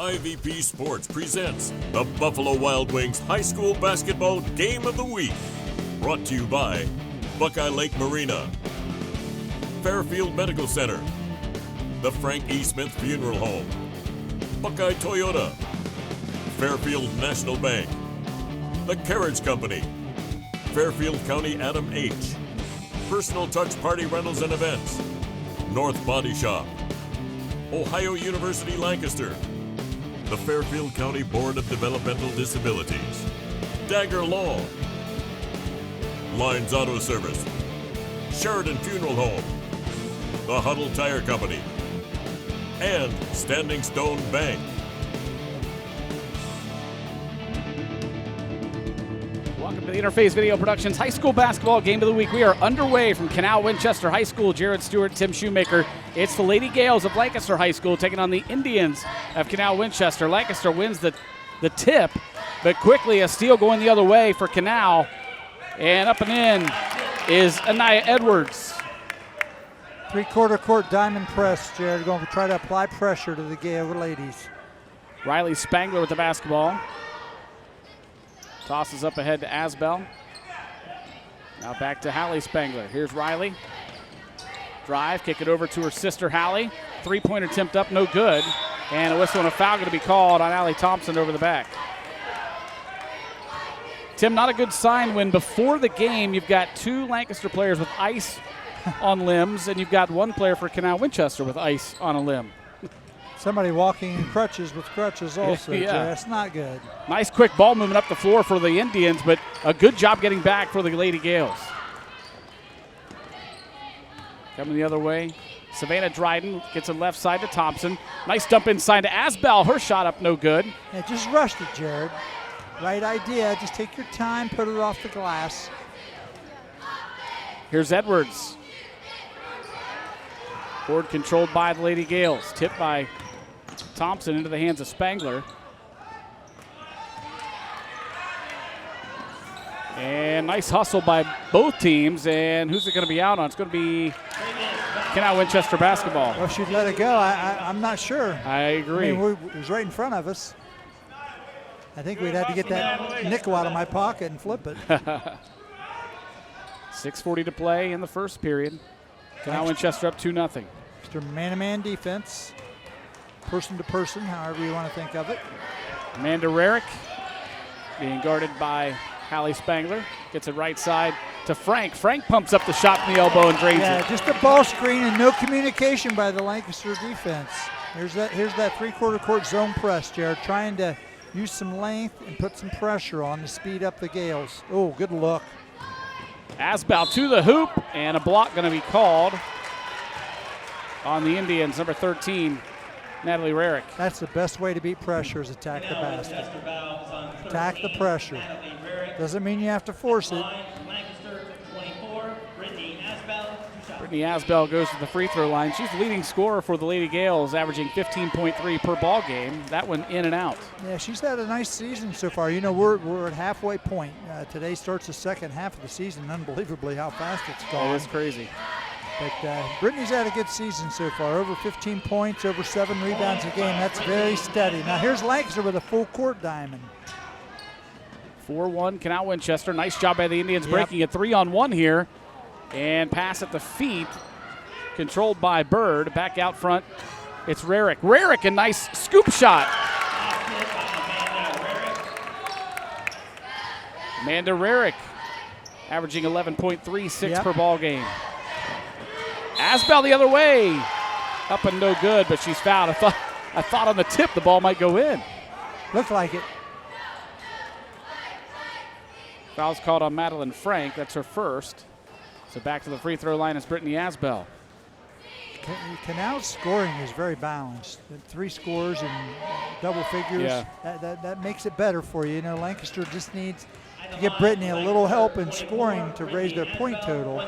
IVP Sports presents the Buffalo Wild Wings High School Basketball Game of the Week. Brought to you by Buckeye Lake Marina, Fairfield Medical Center, the Frank E. Smith Funeral Home, Buckeye Toyota, Fairfield National Bank, The Carriage Company, Fairfield County Adam H., Personal Touch Party Rentals and Events, North Body Shop, Ohio University Lancaster, the Fairfield County Board of Developmental Disabilities, Dagger Law, Lines Auto Service, Sheridan Funeral Home, the Huddle Tire Company, and Standing Stone Bank. Welcome to the Interface Video Productions High School Basketball Game of the Week. We are underway from Canal Winchester High School. Jared Stewart, Tim Shumaker. It's the Lady Gales of Lancaster High School taking on the Indians of Canal Winchester. Lancaster wins the tip, but quickly a steal going the other way for Canal. And up and in is Anaya Edwards. Three-quarter court diamond press, Jared. Going to try to apply pressure to the Gale ladies. Riley Spangler with the basketball. Tosses up ahead to Asbell. Now back to Hallie Spangler. Here's Riley. Drive, kick it over to her sister Hallie. Three-pointer attempt up, no good. And a whistle and a foul going to be called on Allie Thompson over the back. Tim, not a good sign when before the game you've got two Lancaster players with ice on limbs, and you've got one player for Canal Winchester with ice on a limb. Somebody walking in crutches with crutches also, Yeah. Jared. That's not good. Nice quick ball movement up the floor for the Indians, but a good job getting back for the Lady Gales. Coming the other way, Savannah Dryden gets it left side to Thompson. Nice dump inside to Asbell. Her shot up, no good. Yeah, just rushed it, Jared. Right idea. Just take your time, put it off the glass. Here's Edwards. Board controlled by the Lady Gales. Tipped by Thompson into the hands of Spangler. And nice hustle by both teams. And who's it going to be out on? It's going to be Canal Winchester basketball. Well, she'd let it go. I'm not sure. I agree. I mean, it was right in front of us. I think we'd have to get that nickel out of my pocket and flip it. 6:40 to play in the first period. Canal Winchester up 2-0. Mr. Man-to-man defense, person-to-person, however you want to think of it. Amanda Rarick being guarded by Hallie Spangler. Gets it right side to Frank. Frank pumps up the shot from the elbow and drains it. Just a ball screen and no communication by the Lancaster defense. Here's that three-quarter court zone press, Jared, trying to use some length and put some pressure on to speed up the Gales. Oh, good look. Asbell to the hoop, and a block going to be called on the Indians. Number 13, Natalie Rarick. That's the best way to beat pressure is attack the basket. Attack the pressure. Doesn't mean you have to force it. Brittany Asbell goes to the free throw line. She's the leading scorer for the Lady Gales, averaging 15.3 per ball game. That one in and out. Yeah, she's had a nice season so far. You know, we're at halfway point. Today starts the second half of the season. Unbelievably how fast it's gone. Oh, it's crazy. But Brittany's had a good season so far. Over 15 points, over 7 rebounds a game. That's very steady. Now here's Lancaster with a full court diamond. 4-1 Canal Winchester. Nice job by the Indians breaking it 3-on-1 here. And pass at the feet, controlled by Bird. Back out front, it's Rarick. Rarick, a nice scoop shot. Amanda Rarick, averaging 11.36 per ball game. Asbell the other way, up and no good, but she's fouled. I thought on the tip the ball might go in. Looked like it. Foul's called on Madeline Frank. That's her first. So back to the free throw line is Brittany Asbell. Canal's scoring is very balanced. 3 scores and double figures. Yeah. That makes it better for you. You know, Lancaster just needs to give Brittany a little help in scoring to raise their point total.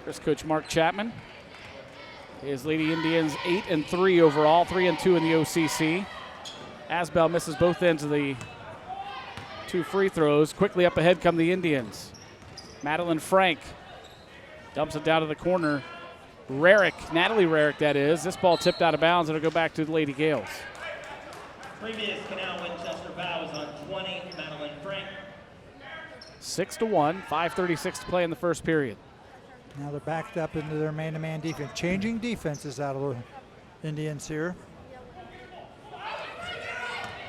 Here's Coach Mark Chapman. His Lady Indians 8-3 overall, 3-2 in the OCC. Asbell misses both ends of the 2 free throws. Quickly up ahead come the Indians. Madeline Frank dumps it down to the corner. Rarick, Natalie Rarick that is. This ball tipped out of bounds. It'll go back to the Lady Gales. Previous Canal Winchester foul was on 20, Madeline Frank. 6-1, 5:36 to play in the first period. Now they're backed up into their man-to-man defense. Changing defenses out of the Indians here.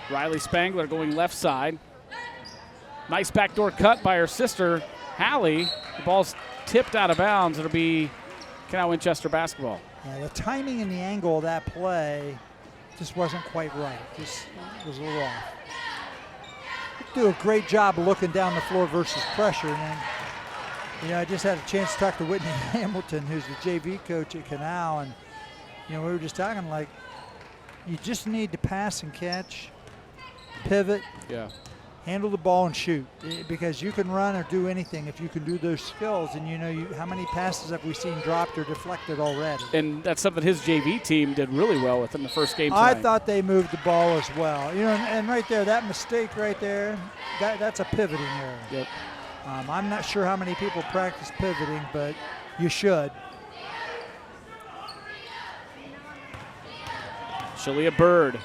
Riley Spangler going left side. Nice backdoor cut by her sister, Hallie. The ball's tipped out of bounds. It'll be Canal Winchester basketball. Yeah, the timing and the angle of that play just wasn't quite right. Just was a little off. Do a great job of looking down the floor versus pressure. And then, I just had a chance to talk to Whitney Hamilton, who's the JV coach at Canal, and we were just talking like, you just need to pass and catch, pivot, handle the ball and shoot, because you can run or do anything if you can do those skills. And how many passes have we seen dropped or deflected already? And that's something his JV team did really well with in the first game tonight. I thought they moved the ball as well. And right there, that mistake right there, that's a pivoting error. Yep. I'm not sure how many people practice pivoting, but you should. Shalia Bird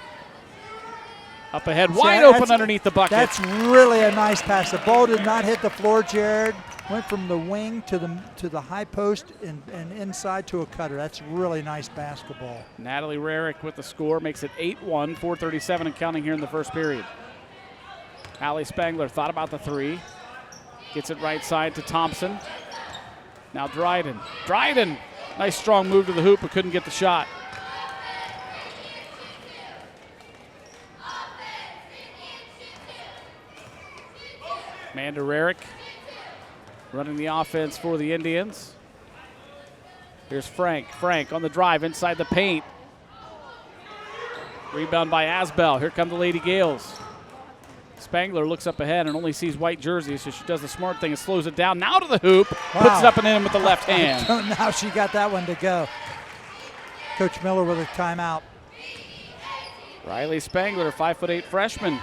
up ahead, wide open underneath the bucket. That's really a nice pass. The ball did not hit the floor, Jared. Went from the wing to the high post and inside to a cutter. That's really nice basketball. Natalie Rarick with the score makes it 8-1, 4:37 and counting here in the first period. Hallie Spangler thought about the three. Gets it right side to Thompson. Now Dryden. Dryden, nice strong move to the hoop, but couldn't get the shot. Amanda Rarick running the offense for the Indians. Here's Frank. Frank on the drive inside the paint. Rebound by Asbell. Here come the Lady Gales. Spangler looks up ahead and only sees white jerseys, so she does the smart thing and slows it down. Now to the hoop, puts it up and in with the left hand. I don't know how she got that one to go. Coach Miller with a timeout. Riley Spangler, 5'8" freshman,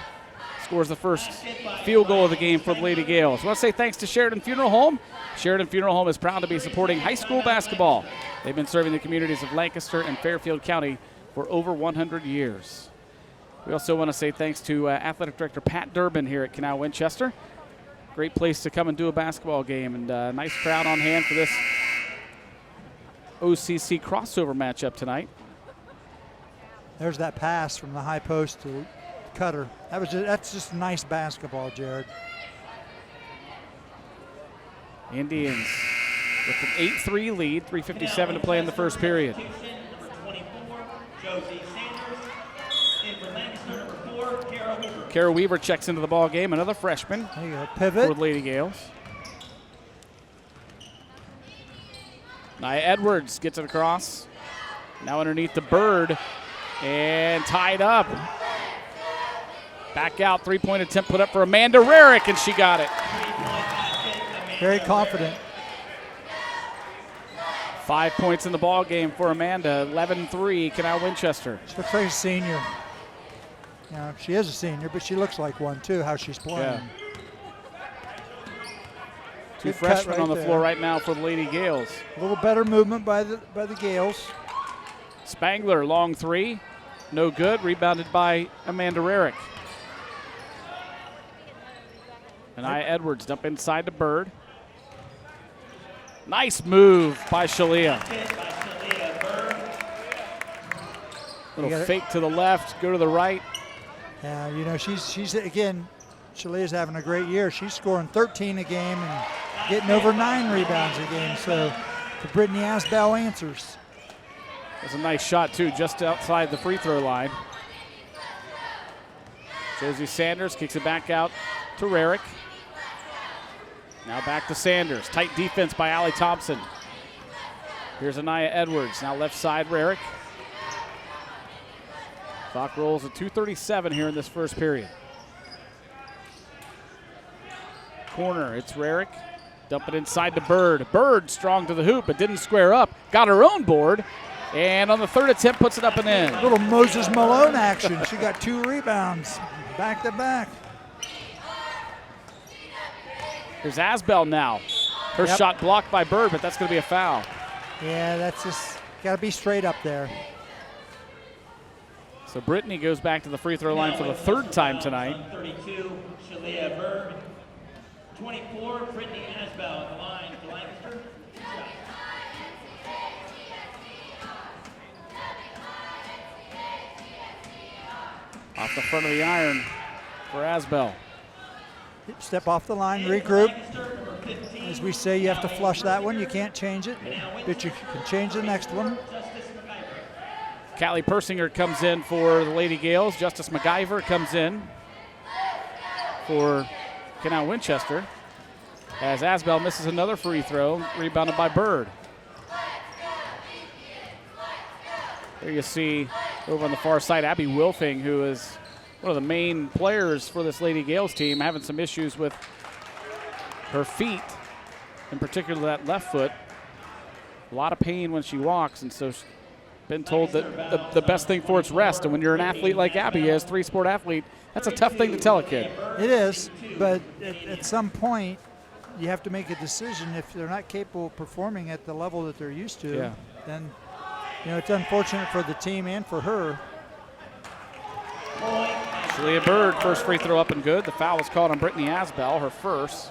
scores the first field goal of the game for the Lady Gales. I want to say thanks to Sheridan Funeral Home. Sheridan Funeral Home is proud to be supporting high school basketball. They've been serving the communities of Lancaster and Fairfield County for over 100 years. We also want to say thanks to Athletic Director Pat Durbin here at Canal Winchester. Great place to come and do a basketball game, and nice crowd on hand for this OCC crossover matchup tonight. There's that pass from the high post to cutter. That's just nice basketball, Jared. Indians with an 8-3 lead, 3:57 to play in the first period. Kara Weaver checks into the ball game, another freshman. There you go, pivot. For Lady Gales. Nia Edwards gets it across. Now underneath the Bird and tied up. Back out, three-point attempt put up for Amanda Rarick, and she got it. Very confident. 5 points in the ball game for Amanda, 11-3, Canal Winchester. She looks like a senior. She is a senior, but she looks like one too, how she's playing. Yeah. Two freshmen on the floor right now for the Lady Gales. A little better movement by the Gales. Spangler, long three, no good, rebounded by Amanda Rarick. And Nia Edwards dump inside to Bird. Nice move by Shalia. Little fake to the left, go to the right. Yeah, she's again, Shalia's having a great year. She's scoring 13 a game and getting over 9 rebounds a game. So the Brittany Asbell answers. That's a nice shot too, just outside the free throw line. Josie Sanders kicks it back out to Rarick. Now back to Sanders. Tight defense by Allie Thompson. Here's Nia Edwards. Now left side, Rarick. Clock rolls at 2:37 here in this first period. Corner, it's Rarick. Dump it inside to Bird. Bird strong to the hoop, but didn't square up. Got her own board. And on the third attempt, puts it up and in. Little Moses Malone action. She got 2 rebounds back to back. Here's Asbell now. Her shot blocked by Bird, but that's going to be a foul. Yeah, that's just got to be straight up there. So Brittany goes back to the free throw line for the third time tonight. 32, Shalia Bird. 24, Brittany Asbell at the line for Lancaster. Off the front of the iron for Asbell. Step off the line, regroup. As we say, you have to flush that one. You can't change it, but you can change the next one. Callie Persinger comes in for the Lady Gales. Justice McIver comes in for Canal Winchester. As Asbell misses another free throw, rebounded by Bird. There you see over on the far side, Abby Wilfing, who is one of the main players for this Lady Gales team, having some issues with her feet, in particular that left foot. A lot of pain when she walks, and so she's been told that the best thing for it's rest. And when you're an athlete like Abby is, three-sport athlete, that's a tough thing to tell a kid. It is, but at some point, you have to make a decision. If they're not capable of performing at the level that they're used to, then it's unfortunate for the team and for her. Shalia Bird, first free throw up and good. The foul was called on Brittany Asbell, her first.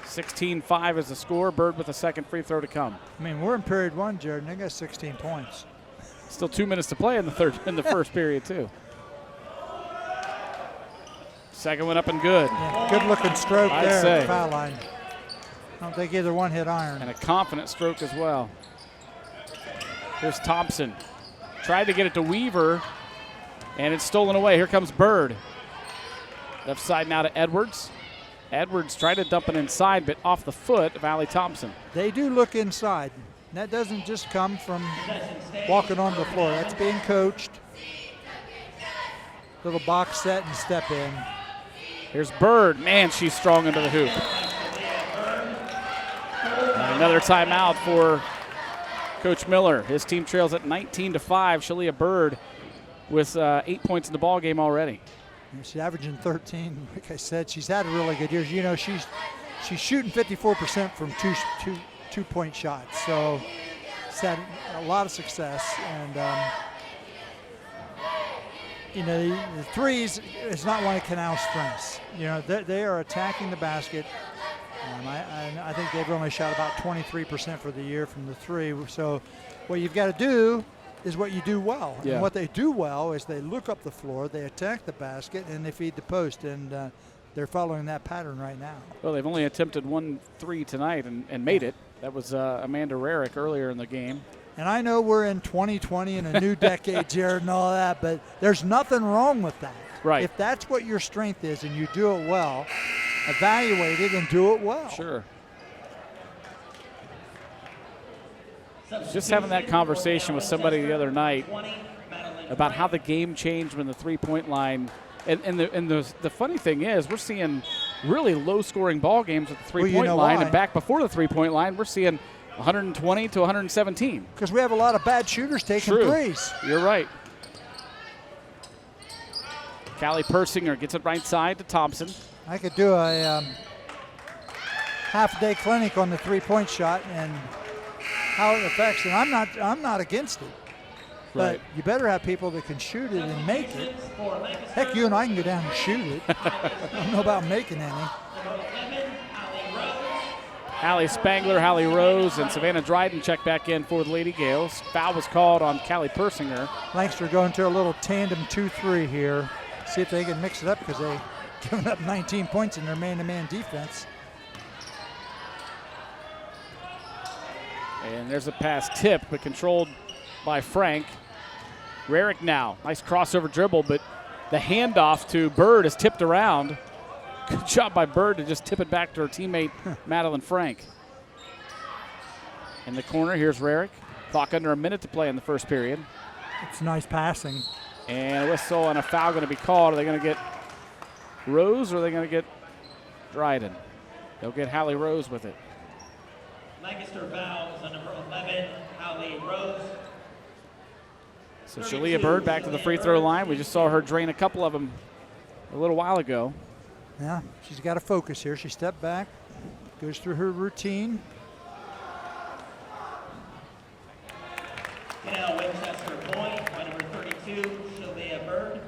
16-5 is the score. Bird with a second free throw to come. I mean, we're in period one, Jared, and they got 16 points. Still 2 minutes to play in the first period too. Second one up and good. Yeah, good looking stroke I'd there say. at the foul line. I don't think either one hit iron. And a confident stroke as well. Here's Thompson. Tried to get it to Weaver, and it's stolen away. Here comes Bird. Left side now to Edwards. Edwards tried to dump it inside, but off the foot of Allie Thompson. They do look inside. That doesn't just come from walking on the floor. That's being coached. Little box set and step in. Here's Bird. Man, she's strong into the hoop. And another timeout for Coach Miller. His team trails at 19-5. Shalia Bird with 8 points in the ball game already. She's averaging 13. Like I said, she's had a really good year. You know, she's shooting 54% from two-point shots. So she's had a lot of success. And the threes is not one of Canal's strengths. You know, they are attacking the basket. I think they've only shot about 23% for the year from the three. So what you've got to do is what you do well. Yeah. And what they do well is they look up the floor, they attack the basket, and they feed the post. And they're following that pattern right now. Well, they've only attempted 1 3 tonight and made it. That was Amanda Rarick earlier in the game. And I know we're in 2020 and a new decade, Jared, and all that, but there's nothing wrong with that. Right. If that's what your strength is and you do it well, evaluate it and do it well. Sure. Just having that conversation with somebody the other night about how the game changed when the three-point line. And the funny thing is, we're seeing really low-scoring ball games at the three-point line, why? and back before the three-point line, we're seeing 120 to 117. Because we have a lot of bad shooters taking threes. You're right. Callie Persinger gets it right side to Thompson. I could do a half-day clinic on the three-point shot and how it affects it. I'm not against it. But Right. you better have people that can shoot it and make it. Heck, you and I can go down and shoot it. I don't know about making any. Hallie Spangler, Hallie Rose, and Savannah Dryden check back in for the Lady Gales. Foul was called on Callie Persinger. Lancaster going to a little tandem 2-3 here. See if they can mix it up because they've given up 19 points in their man-to-man defense. And there's a pass tip, but controlled by Frank. Rarick now. Nice crossover dribble, but the handoff to Bird is tipped around. Good job by Bird to just tip it back to her teammate, Madeline Frank. In the corner, here's Rarick. Clock under a minute to play in the first period. It's nice passing. And a whistle and a foul going to be called. Are they going to get Rose or are they going to get Dryden? They'll get Hallie Rose with it. Lancaster foul is on number 11, Hallie Rose. So Shalia Bird back to the free throw line. We just saw her drain a couple of them a little while ago. Yeah, she's got to focus here. She stepped back, goes through her routine. Canal Winchester point by number 32, 22, Shalia Bird.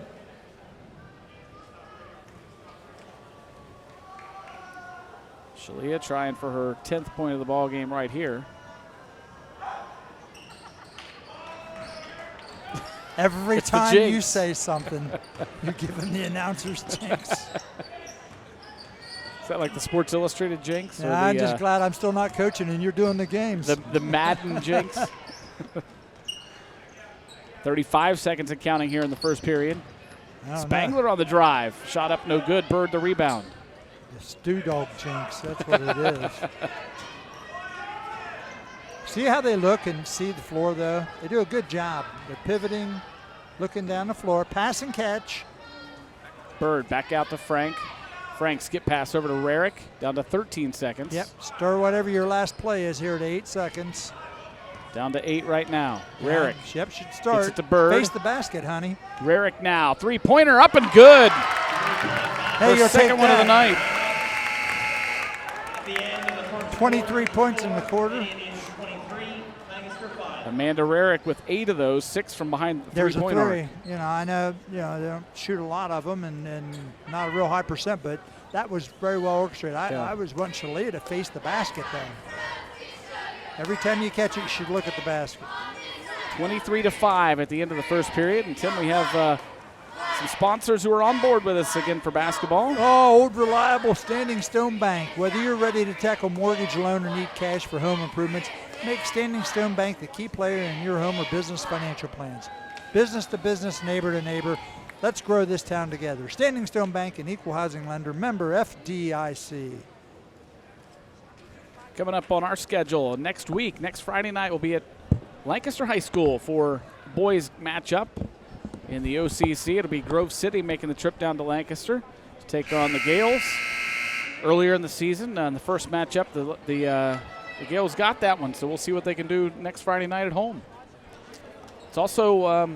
Shalia trying for her 10th point of the ball game right here. Every It's the time jinx. you say something, you're giving the announcers jinx. Is that like the Sports Illustrated jinx? Or I'm the, just glad I'm still not coaching and you're doing the games. the Madden jinx? 35 seconds and counting here in the first period. I don't know. Spangler on the drive. Shot up no good. Bird the rebound. The stew dog jinx, that's what it is. See how they look and see the floor, though? They do a good job. They're pivoting, looking down the floor, pass and catch. Bird back out to Frank. Frank skip pass over to Rarick. Down to 13 seconds. Yep, stir whatever your last play is here to 8 seconds. Down to 8 right now. Rarick. Yep, should start. Gets it to Bird. Face the basket, honey. Rarick now. Three-pointer up and good. Hey, Her you'll second take one of the that. night. At the end of the first 23 points in the quarter. Indians 23, Lancaster 5. Amanda Rarick with 8 of those, 6 from behind the There's a three-point three. arc. You know, I know, they don't shoot a lot of them and not a real high percent, but that was very well orchestrated. I was wanting Shalia to face the basket then. Every time you catch it, you should look at the basket. 23-5 at the end of the first period. And Tim, we have some sponsors who are on board with us again for basketball. Oh, old reliable Standing Stone Bank. Whether you're ready to tackle mortgage loan or need cash for home improvements, make Standing Stone Bank the key player in your home or business financial plans. Business to business, neighbor to neighbor. Let's grow this town together. Standing Stone Bank, an equal housing lender, member FDIC. Coming up on our schedule next week, next Friday night, we'll be at Lancaster High School for boys matchup in the OCC. It'll be Grove City making the trip down to Lancaster to take on the Gales. Earlier in the season, in the first matchup, the Gales got that one, so we'll see what they can do next Friday night at home. It's also a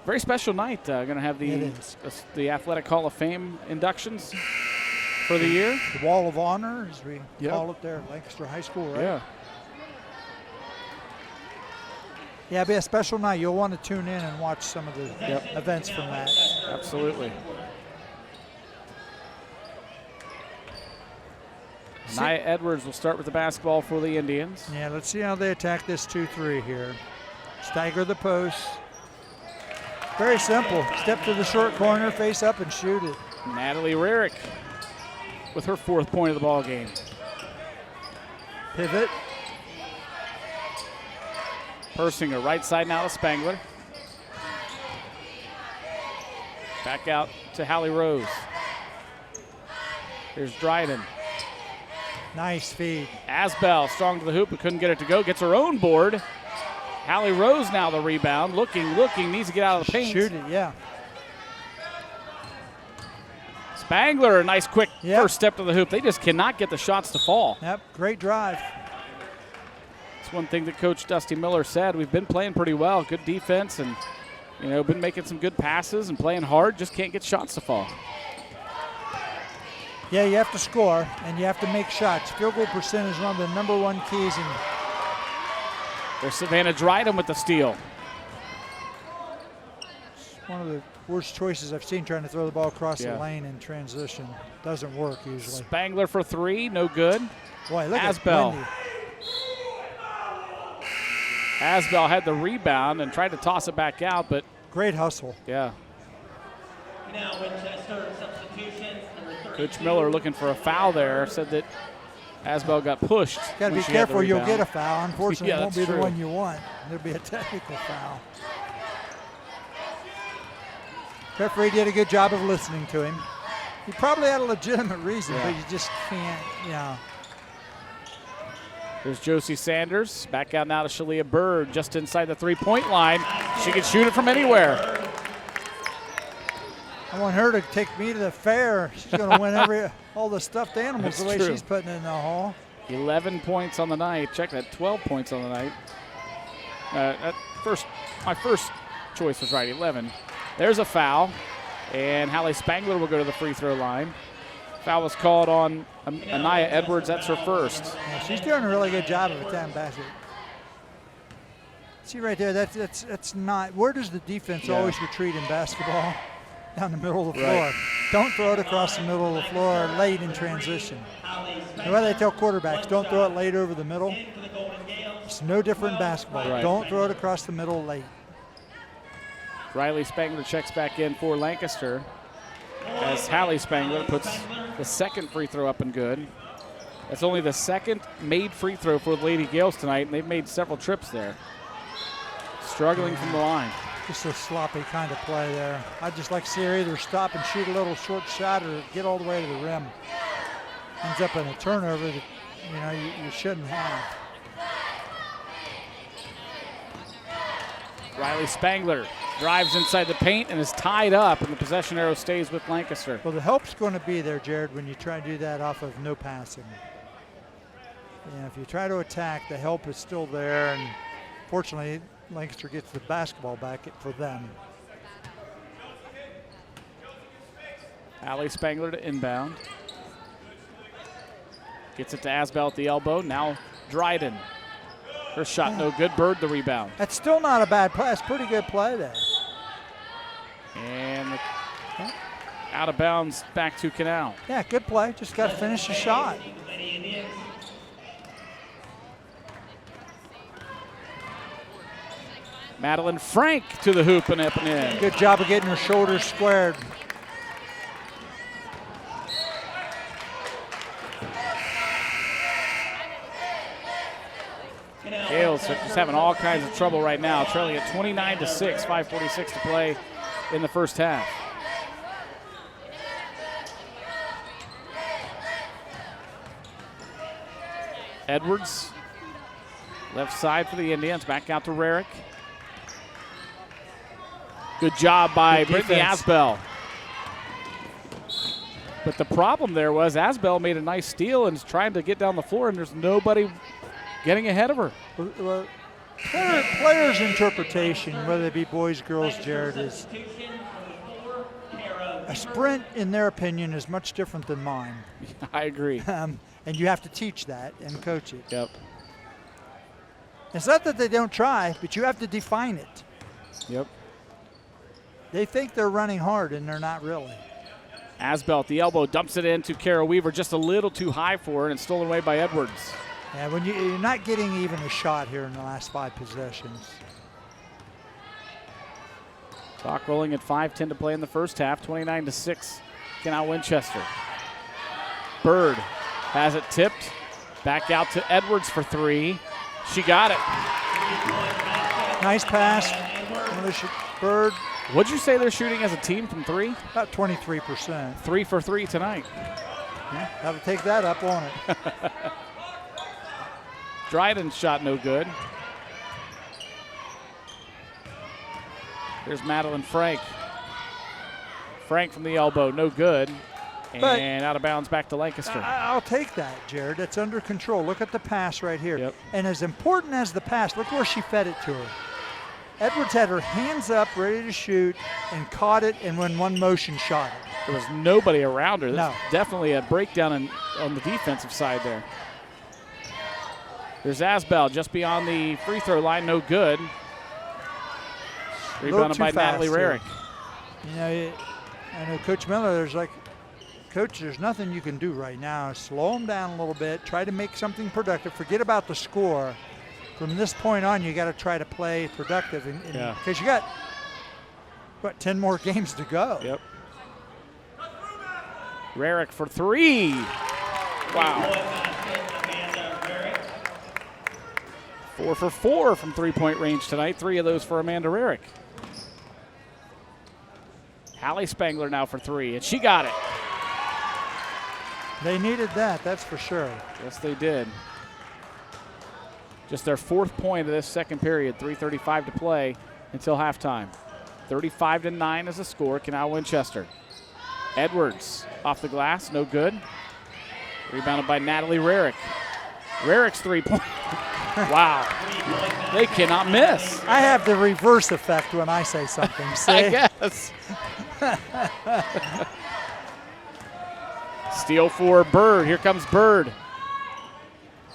very special night. Going to have the Athletic Hall of Fame inductions for the year. The Wall of Honor, as we Yep. call it there at Lancaster High School, right? Yeah. Yeah, it'll be a special night. You'll want to tune in and watch some of the events from that. Absolutely. Nia Edwards will start with the basketball for the Indians. Yeah, let's see how they attack this 2-3 here. Stagger the post. Very simple. Step to the short corner, face up, and shoot it. Natalie Rarick with her 4th point of the ball game. Pivot. Persinger right side now to Spangler. Back out to Hallie Rose. Here's Dryden. Nice feed. Asbell strong to the hoop but couldn't get it to go. Gets her own board. Hallie Rose now the rebound. Looking, needs to get out of the paint. Shoot it, yeah. Spangler, a nice quick first step to the hoop. They just cannot get the shots to fall. Yep, great drive. It's one thing that Coach Dusty Miller said. We've been playing pretty well, good defense, and been making some good passes and playing hard. Just can't get shots to fall. Yeah, you have to score and you have to make shots. Field goal percent is one of the #1 keys. And There's Savannah Dryden with the steal. it's one of the worst choices I've seen trying to throw the ball across the Yeah. lane in transition. Doesn't work usually. Spangler for 3, no good. Boy, look Asbell. at Wendy. Asbell had the rebound and tried to toss it back out, but Great hustle. yeah. Now Winchester substitutions, number 32. Coach Miller looking for a foul there, said that Asbell got pushed. Got to when be she had the careful, you'll rebound. get a foul. Unfortunately, Yeah, it won't be that's the true. one you want. There'll be a technical foul. Referee did a good job of listening to him. He probably had a legitimate reason, but you just can't, There's Josie Sanders. Back out now to Shalia Bird, just inside the 3-point line. She can shoot it from anywhere. I want her to take me to the fair. She's going to win all the stuffed animals That's the way true. she's putting it in the hall. 11 points on the night. Check that, 12 points on the night. My first choice was right, 11. There's a foul, and Hallie Spangler will go to the free throw line. Foul was called on Nia Edwards. That's her first. Yeah, she's doing a really good job of attacking basket. See right there, that's not. Where does the defense always retreat in basketball? Down the middle of the floor. Right. Don't throw it across the middle of the floor late in transition. The way they tell quarterbacks, don't throw it late over the middle. It's no different in basketball. Right. Don't throw it across the middle late. Riley Spangler checks back in for Lancaster as Hallie Spangler puts the second free throw up and good. That's only the second made free throw for the Lady Gales tonight, and they've made several trips there. Struggling from the line. Just a sloppy kind of play there. I'd just like to see her either stop and shoot a little short shot or get all the way to the rim. Ends up in a turnover that you shouldn't have. Riley Spangler drives inside the paint and is tied up, and the possession arrow stays with Lancaster. Well, the help's going to be there, Jared, when you try to do that off of no passing. If you try to attack, the help is still there, and fortunately, Lancaster gets the basketball back for them. Hallie Spangler to inbound. Gets it to Asbell at the elbow. Now Dryden. Her shot no good. Bird the rebound. That's still not a bad play. That's pretty good play there. And out of bounds back to Canal. Yeah, good play. Just got to finish the shot. Madeline Frank to the hoop and up and in. Good job of getting her shoulders squared. Gales are just having all kinds of trouble right now, trailing at 29-6, 5:46 to play in the first half. Edwards, left side for the Indians, back out to Rarick. Good job by Brittany Asbell. But the problem there was Asbell made a nice steal and is trying to get down the floor, and there's nobody getting ahead of her. Well, players' interpretation, whether it be boys, girls, Jared, is a sprint, in their opinion, is much different than mine. I agree. And you have to teach that and coach it. Yep. It's not that they don't try, but you have to define it. Yep. They think they're running hard, and they're not really. Asbell at the elbow dumps it into Kara Weaver, just a little too high for her, and it's stolen away by Edwards. Yeah, when you're not getting even a shot here in the last 5 possessions. Clock rolling at 5:10 to play in the first half, 29-6, Canal Winchester. Bird has it tipped, back out to Edwards for 3. She got it. Nice pass. Bird. What'd you say they're shooting as a team from 3? About 23%. 3 for 3 tonight. Yeah, have to take that up, won't it? Dryden's shot no good. There's Madeline Frank. Frank from the elbow, no good. And out of bounds back to Lancaster. I'll take that, Jared. That's under control. Look at the pass right here. Yep. And as important as the pass, look where she fed it to her. Edwards had her hands up, ready to shoot, and caught it, and when one motion shot it. There was nobody around her. No. Definitely a breakdown on the defensive side there. There's Asbell just beyond the free throw line, no good. Rebounded by Natalie Rarick. I know Coach Miller, Coach, there's nothing you can do right now. Slow them down a little bit. Try to make something productive. Forget about the score. From this point on, you got to try to play productive. Because you got, 10 more games to go. Yep. Rarick for 3. Wow. 4 for 4 from three-point range tonight. 3 of those for Amanda Rarick. Hallie Spangler now for 3, and she got it. They needed that, that's for sure. Yes, they did. Just their 4th point of this second period. 3:35 to play until halftime. 35-9 is the score. Canal Winchester. Edwards off the glass, no good. Rebounded by Natalie Rarick. Rarick's 3-point. Wow. They cannot miss. I have the reverse effect when I say something. See? I guess. Steal for Bird. Here comes Bird.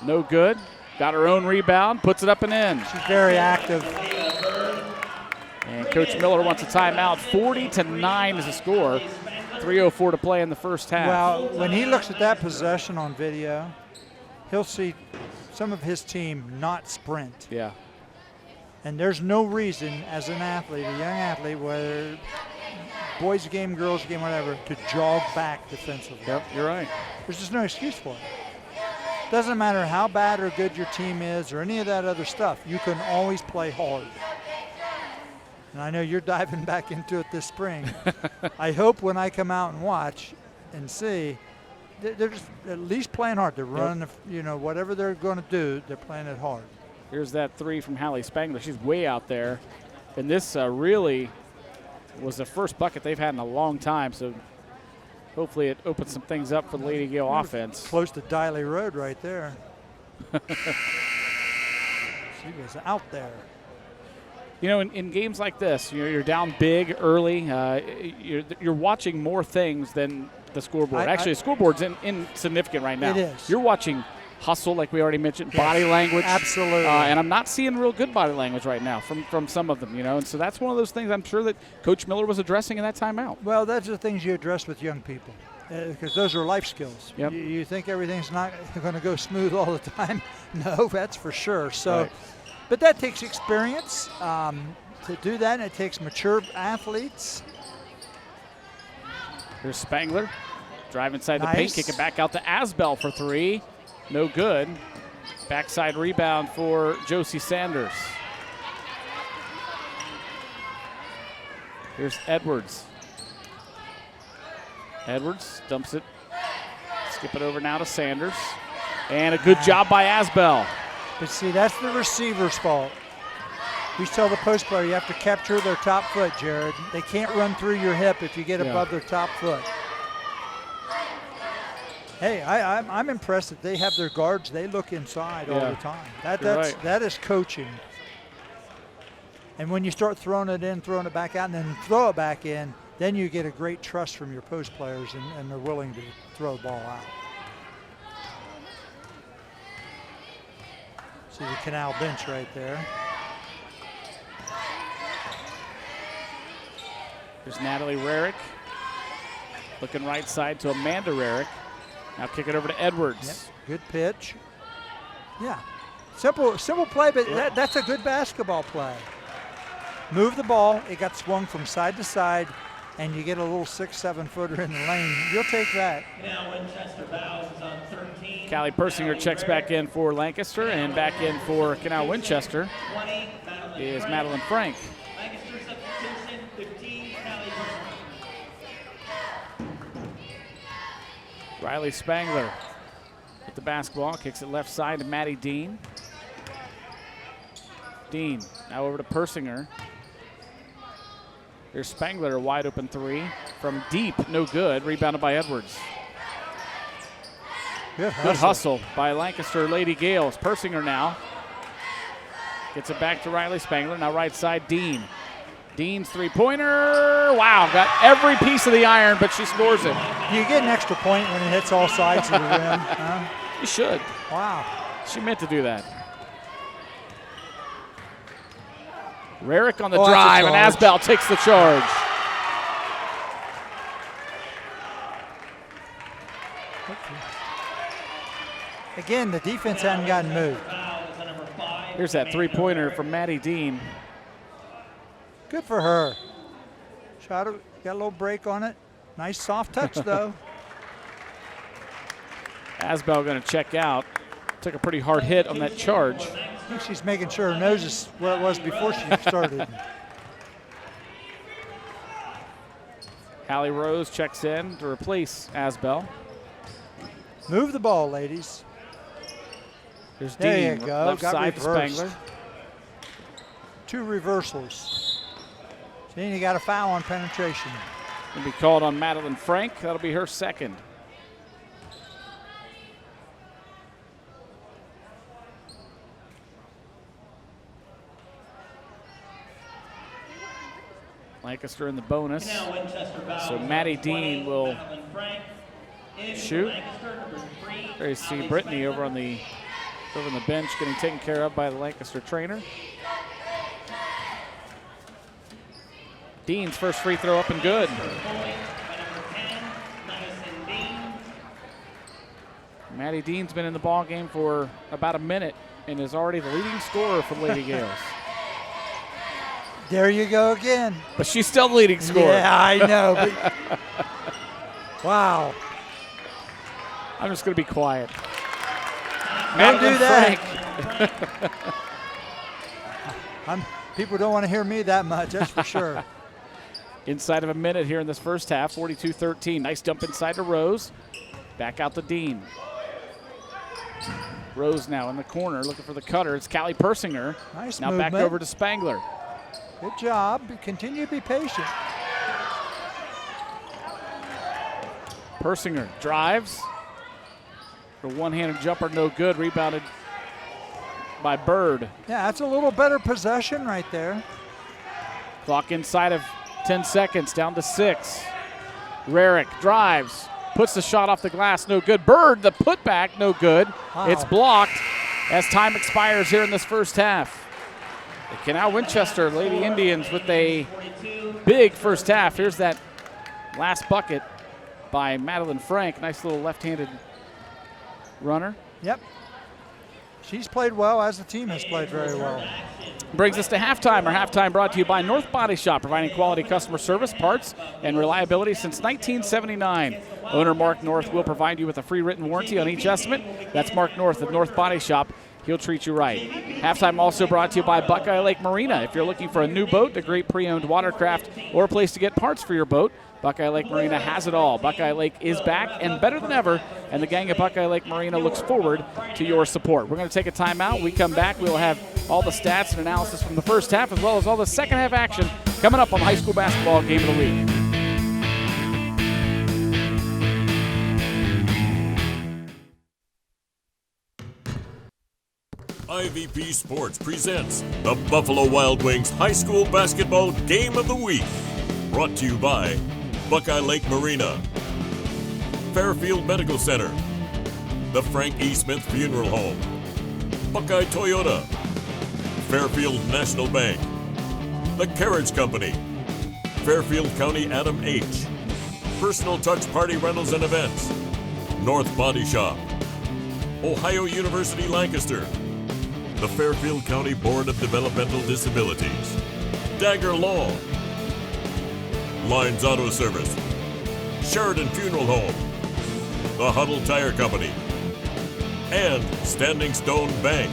No good. got her own rebound, puts it up and in. She's very active. And Coach Miller wants a timeout. 40-9 is the score. 3:04 to play in the first half. Well, when he looks at that possession on video, he'll see some of his team not sprint. Yeah. And there's no reason as an athlete, a young athlete, whether boys game, girls game, whatever, to jog back defensively. Yep, you're right. There's just no excuse for it. Doesn't matter how bad or good your team is or any of that other stuff. You can always play hard. And I know you're diving back into it this spring. I hope when I come out and watch and see, they're just at least playing hard. They're running, whatever they're going to do, they're playing it hard. Here's that three from Hallie Spangler. She's way out there. And this really was the first bucket they've had in a long time. So hopefully it opens some things up for the Lady Gale offense. Close to Diley Road right there. She was out there. You know, in games like this, you're down big early. You're watching more things than the scoreboard. Actually, the scoreboard's insignificant right now. It is. You're watching hustle, like we already mentioned, body language. Absolutely. And I'm not seeing real good body language right now from some of them, And so that's one of those things I'm sure that Coach Miller was addressing in that timeout. Well, that's the things you address with young people because those are life skills. Yep. You think everything's not going to go smooth all the time? No, that's for sure. So. Right. But that takes experience to do that, and it takes mature athletes. Here's Spangler, drive inside the paint, kick it back out to Asbell for three. No good. Backside rebound for Josie Sanders. Here's Edwards. Edwards dumps it. Skip it over now to Sanders. And a good job by Asbell. But see, that's the receiver's fault. We tell the post player you have to capture their top foot, Jared. They can't run through your hip if you get above their top foot. Hey, I'm impressed that they have their guards. They look inside all the time. That is coaching. And when you start throwing it in, throwing it back out, and then throw it back in, then you get a great trust from your post players, and they're willing to throw the ball out. See the Canal bench right there. There's Natalie Rarick. Looking right side to Amanda Rarick. Now kick it over to Edwards. Yep. Good pitch. Yeah. Simple play, but that's a good basketball play. Move the ball. It got swung from side to side, and you get a little 6-7 footer in the lane. You'll take that. Now Winchester Bowles is on 13. Callie Persinger checks back in for Lancaster, and back in for Canal Winchester 20, is Madeline Frank. Lancaster substitution, 15, Callie Riley Spangler with the basketball, kicks it left side to Maddie Dean. Dean now over to Persinger. Here's Spangler, a wide open three from deep, no good. Rebounded by Edwards. Good hustle by Lancaster Lady Gales. Persinger now gets it back to Riley Spangler. Now right side, Dean. Dean's three-pointer. Wow, got every piece of the iron, but she scores it. Do you get an extra point when it hits all sides of the rim? Huh? You should. Wow. She meant to do that. Rarick on the drive, and Asbell takes the charge. Again, the defense hadn't gotten moved. Here's that three-pointer from Maddie Dean. Good for her. Shot it, got a little break on it. Nice soft touch, though. Asbell going to check out. Took a pretty hard hit on that charge. I think she's making sure her nose is where it was before she started. Hallie Rose checks in to replace Asbell. Move the ball, ladies. There's there Dean, you go. left Got side reversed. to Spangler. 2 reversals. Then you got a foul on penetration. Will be called on Madeline Frank. That'll be her second. Lancaster in the bonus. So Maddie Dean will shoot. There you see Brittany over on the over on the bench getting taken care of by the Lancaster trainer. Dean's first free throw up and good. Maddie Dean's been in the ball game for about a minute and is already the leading scorer for the Lady Gales. There you go again. But she's still the leading scorer. Yeah, I know. But wow. I'm just going to be quiet. Don't do that. Frank. People don't want to hear me that much, that's for sure. Inside of a minute here in this first half, 42-13. Nice dump inside to Rose. Back out to Dean. Rose now in the corner looking for the cutter. It's Callie Persinger. Nice now movement. back over to Spangler. Good job. Continue to be patient. Persinger drives. The one-handed jumper, no good. Rebounded by Bird. Yeah, that's a little better possession right there. Clock inside of 10 seconds, down to 6. Rarick drives, puts the shot off the glass, no good. Bird, the putback, no good. Wow. It's blocked as time expires here in this first half. The Canal Winchester Lady Indians with a big first half. Here's that last bucket by Madeline Frank. Nice little left-handed runner. Yep. She's played well, as the team has played very well. Brings us to halftime. Our halftime brought to you by North Body Shop, providing quality customer service, parts, and reliability since 1979. Owner Mark North will provide you with a free written warranty on each estimate. That's Mark North of North Body Shop. He'll treat you right. Halftime also brought to you by Buckeye Lake Marina. If you're looking for a new boat, a great pre-owned watercraft, or a place to get parts for your boat, Buckeye Lake Marina has it all. Buckeye Lake is back and better than ever, and the gang at Buckeye Lake Marina looks forward to your support. We're going to take a timeout. We come back. We'll have all the stats and analysis from the first half as well as all the second half action coming up on the high school basketball game of the week. IVP Sports presents the Buffalo Wild Wings High School Basketball Game of the Week. Brought to you by Buckeye Lake Marina, Fairfield Medical Center, the Frank E. Smith Funeral Home, Buckeye Toyota, Fairfield National Bank, The Carriage Company, Fairfield County Adam H., Personal Touch Party Rentals and Events, North Body Shop, Ohio University Lancaster, the Fairfield County Board of Developmental Disabilities, Dagger Law, Lines Auto Service, Sheridan Funeral Home, the Huddle Tire Company, and Standing Stone Bank.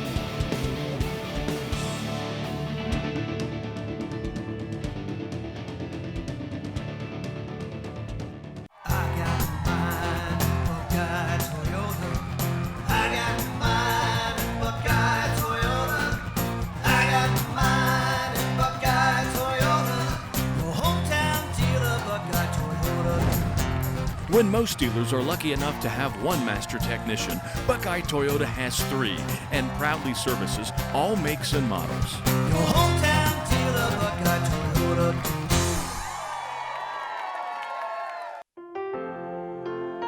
When most dealers are lucky enough to have one master technician, Buckeye Toyota has 3 and proudly services all makes and models. Your hometown dealer, Buckeye Toyota.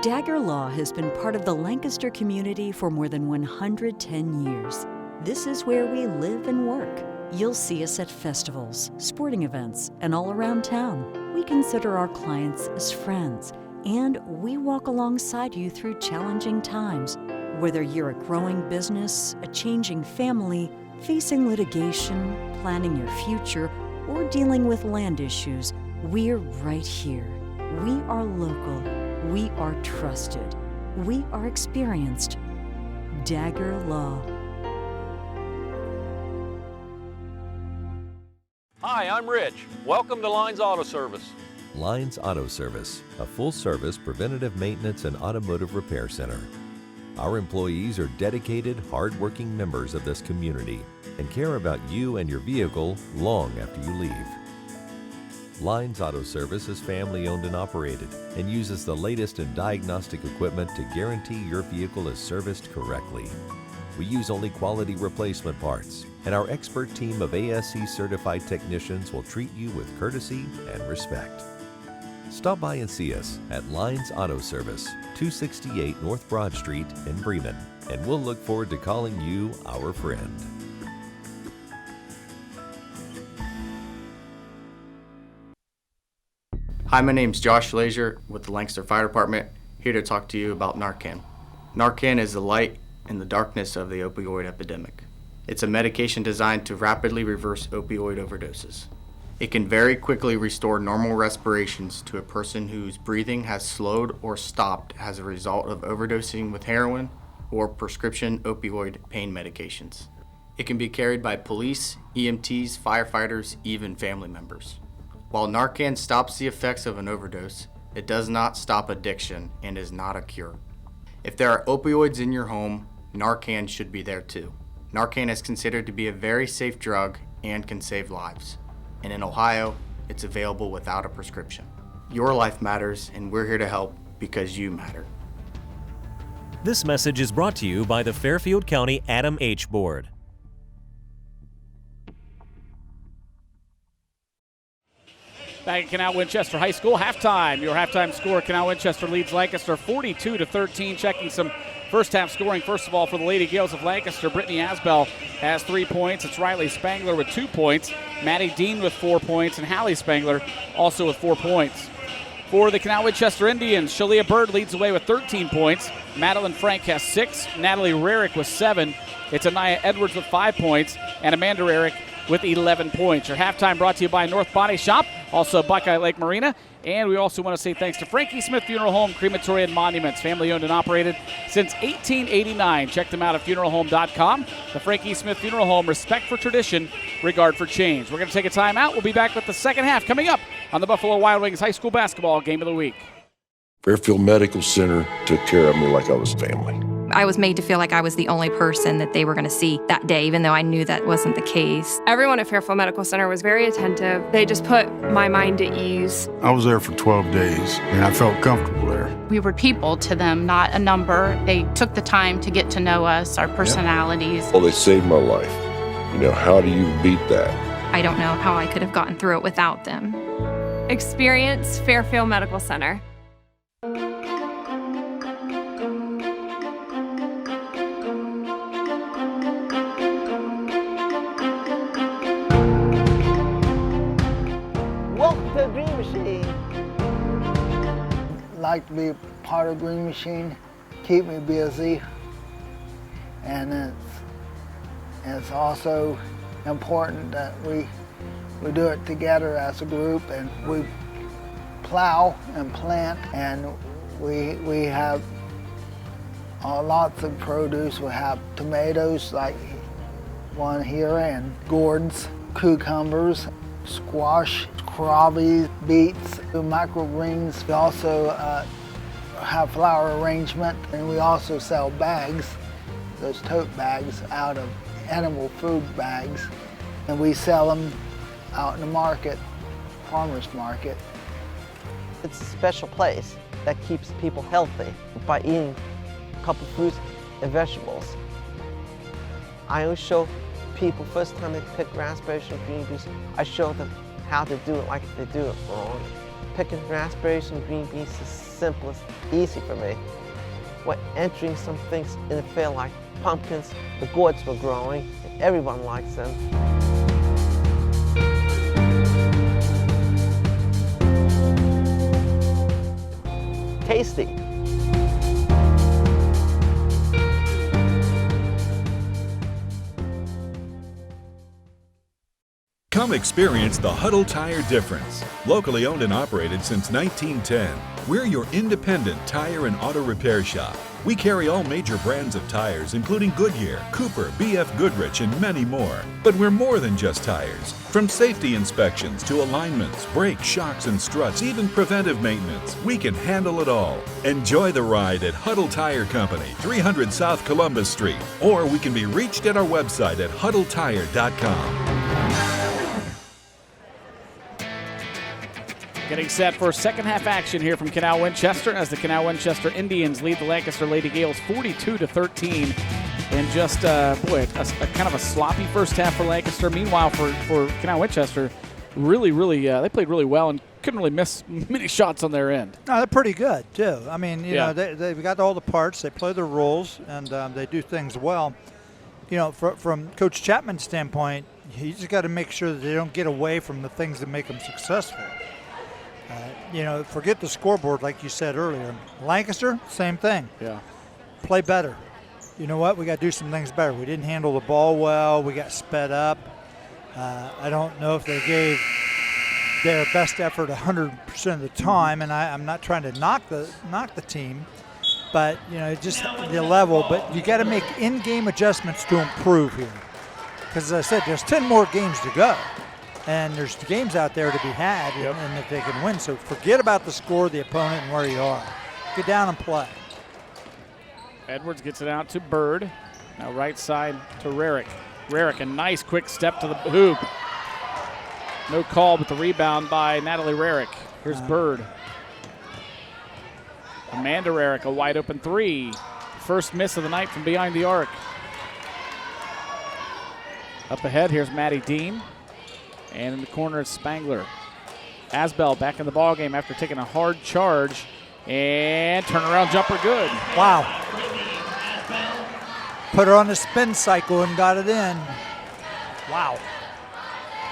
Dagger Law has been part of the Lancaster community for more than 110 years. This is where we live and work. You'll see us at festivals, sporting events, and all around town. We consider our clients as friends, and we walk alongside you through challenging times. Whether you're a growing business, a changing family, facing litigation, planning your future, or dealing with land issues, we're right here. We are local. We are trusted. We are experienced. Dagger Law. Hi, I'm Rich. Welcome to Lines Auto Service. Lines Auto Service, a full-service preventative maintenance and automotive repair center. Our employees are dedicated, hard-working members of this community and care about you and your vehicle long after you leave. Lines Auto Service is family-owned and operated and uses the latest in diagnostic equipment to guarantee your vehicle is serviced correctly. We use only quality replacement parts, and our expert team of ASE certified technicians will treat you with courtesy and respect. Stop by and see us at Lines Auto Service, 268 North Broad Street in Bremen. and we'll look forward to calling you our friend. Hi, my name's Josh Lazier with the Lancaster Fire Department, here to talk to you about Narcan. Narcan is the light in the darkness of the opioid epidemic. It's a medication designed to rapidly reverse opioid overdoses. It can very quickly restore normal respirations to a person whose breathing has slowed or stopped as a result of overdosing with heroin or prescription opioid pain medications. It can be carried by police, EMTs, firefighters, even family members. While Narcan stops the effects of an overdose, it does not stop addiction and is not a cure. If there are opioids in your home, Narcan should be there too. Narcan is considered to be a very safe drug and can save lives. And in Ohio, it's available without a prescription. Your life matters, and we're here to help because you matter. This message is brought to you by the Fairfield County Adam H. Board. Back at Canal Winchester High School, halftime. Your halftime score, Canal Winchester leads Lancaster 42-13. Checking some first half scoring. First of all, for the Lady Gales of Lancaster, Brittany Asbell has 3 points. It's Riley Spangler with 2 points. Maddie Dean with 4 points. And Hallie Spangler also with 4 points. For the Canal Winchester Indians, Shalia Bird leads the way with 13 points. Madeline Frank has 6. Natalie Rarick with 7. It's Anaya Edwards with 5 points. And Amanda Rarick with 11 points. Your halftime brought to you by North Body Shop, also Buckeye Lake Marina. And we also want to say thanks to Frankie Smith Funeral Home, Crematory and Monuments, family owned and operated since 1889. Check them out at funeralhome.com. The Frankie Smith Funeral Home, respect for tradition, regard for change. We're going to take a time out. We'll be back with the second half coming up on the Buffalo Wild Wings High School Basketball Game of the Week. Fairfield Medical Center took care of me like I was family. I was made to feel like I was the only person that they were going to see that day, even though I knew that wasn't the case. Everyone at Fairfield Medical Center was very attentive. They just put my mind at ease. I was there for 12 days, and I felt comfortable there. We were people to them, not a number. They took the time to get to know us, our personalities. Well, they saved my life. You know, how do you beat that? I don't know how I could have gotten through it without them. Experience Fairfield Medical Center. Like to be part of Green Machine, keep me busy, and it's also important that we do it together as a group, and we plow and plant, and we have lots of produce. We have tomatoes like one here, and gourds, cucumbers, squash, kohlrabi, beets, microgreens. We also have flower arrangement, and we also sell bags, those tote bags out of animal food bags, and we sell them out in the market, farmers market. It's a special place that keeps people healthy by eating a couple fruits and vegetables. I always show people, first time they pick raspberries and green beans, I show them how to do it like they do it wrong. Picking raspberries and green beans is simple, it's easy for me. We're entering some things in the field like pumpkins, the gourds were growing, and everyone likes them. Tasty. Come experience the Huddle Tire difference. Locally owned and operated since 1910, we're your independent tire and auto repair shop. We carry all major brands of tires, including Goodyear, Cooper, BF Goodrich, and many more. But we're more than just tires. From safety inspections to alignments, brakes, shocks, and struts, even preventive maintenance, we can handle it all. Enjoy the ride at Huddle Tire Company, 300 South Columbus Street, or we can be reached at our website at huddletire.com. Getting set for second half action here from Canal Winchester as the Canal Winchester Indians lead the Lancaster Lady Gales 42-13. And just, a kind of a sloppy first half for Lancaster. Meanwhile, for Canal Winchester, really, they played really well and couldn't really miss many shots on their end. No, they're pretty good, too. I mean, you know, they've got all the parts. They play their roles, and they do things well. You know, from Coach Chapman's standpoint, you just got to make sure that they don't get away from the things that make them successful. You know, forget the scoreboard, like you said earlier. Lancaster, same thing. Yeah. Play better. You know what? We got to do some things better. We didn't handle the ball well. We got sped up. I don't know if they gave their best effort 100% of the time, and I'm not trying to knock the team, but you know, just the level. But you got to make in-game adjustments to improve here, because as I said, there's 10 more games to go, and there's games out there to be had, and if they can win. So forget about the score, the opponent, and where you are. Get down and play. Edwards gets it out to Bird. Now right side to Rarick. Rarick, a nice quick step to the hoop. No call, but the rebound by Natalie Rarick. Here's Bird. Amanda Rarick, a wide open three. First miss of the night from behind the arc. Up ahead, here's Maddie Dean. And in the corner is Spangler. Asbell back in the ballgame after taking a hard charge. And turnaround jumper good. Wow. Put her on the spin cycle and got it in. Wow.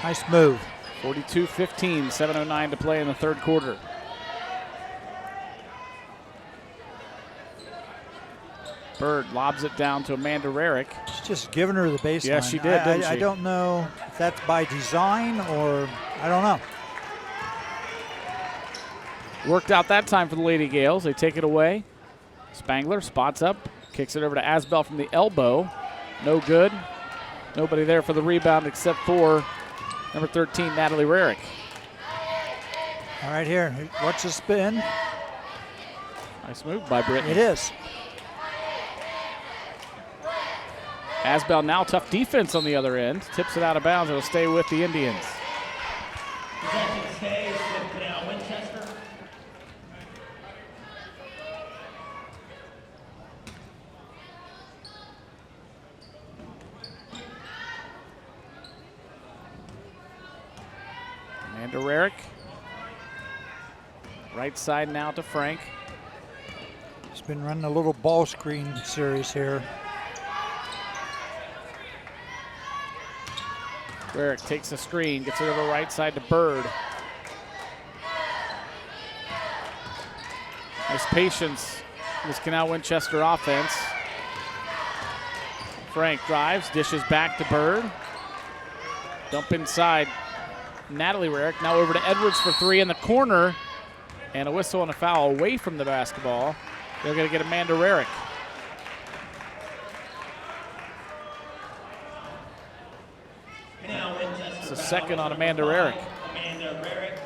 Nice move. 42-15, 7:09 to play in the third quarter. Bird lobs it down to Amanda Rarick. She's just giving her the baseline. Yeah, she did, didn't she? I don't know if that's by design or I don't know. Worked out that time for the Lady Gales. They take it away. Spangler spots up, kicks it over to Asbell from the elbow. No good. Nobody there for the rebound except for number 13, Natalie Rarick. All right, here. Watch the spin. Nice move by Brittany. It is. Asbell now tough defense on the other end. Tips it out of bounds. It'll stay with the Indians. Possession stays with Canal Winchester. Amanda Rarick. Right side now to Frank. She's been running a little ball screen series here. Rarick takes a screen, gets it over right side to Bird. Nice patience in this Canal Winchester offense. Frank drives, dishes back to Bird. Dump inside. Natalie Rarick now over to Edwards for three in the corner. And a whistle and a foul away from the basketball. They're going to get Amanda Rarick. It's a second on Amanda Rarick. Amanda Rarick.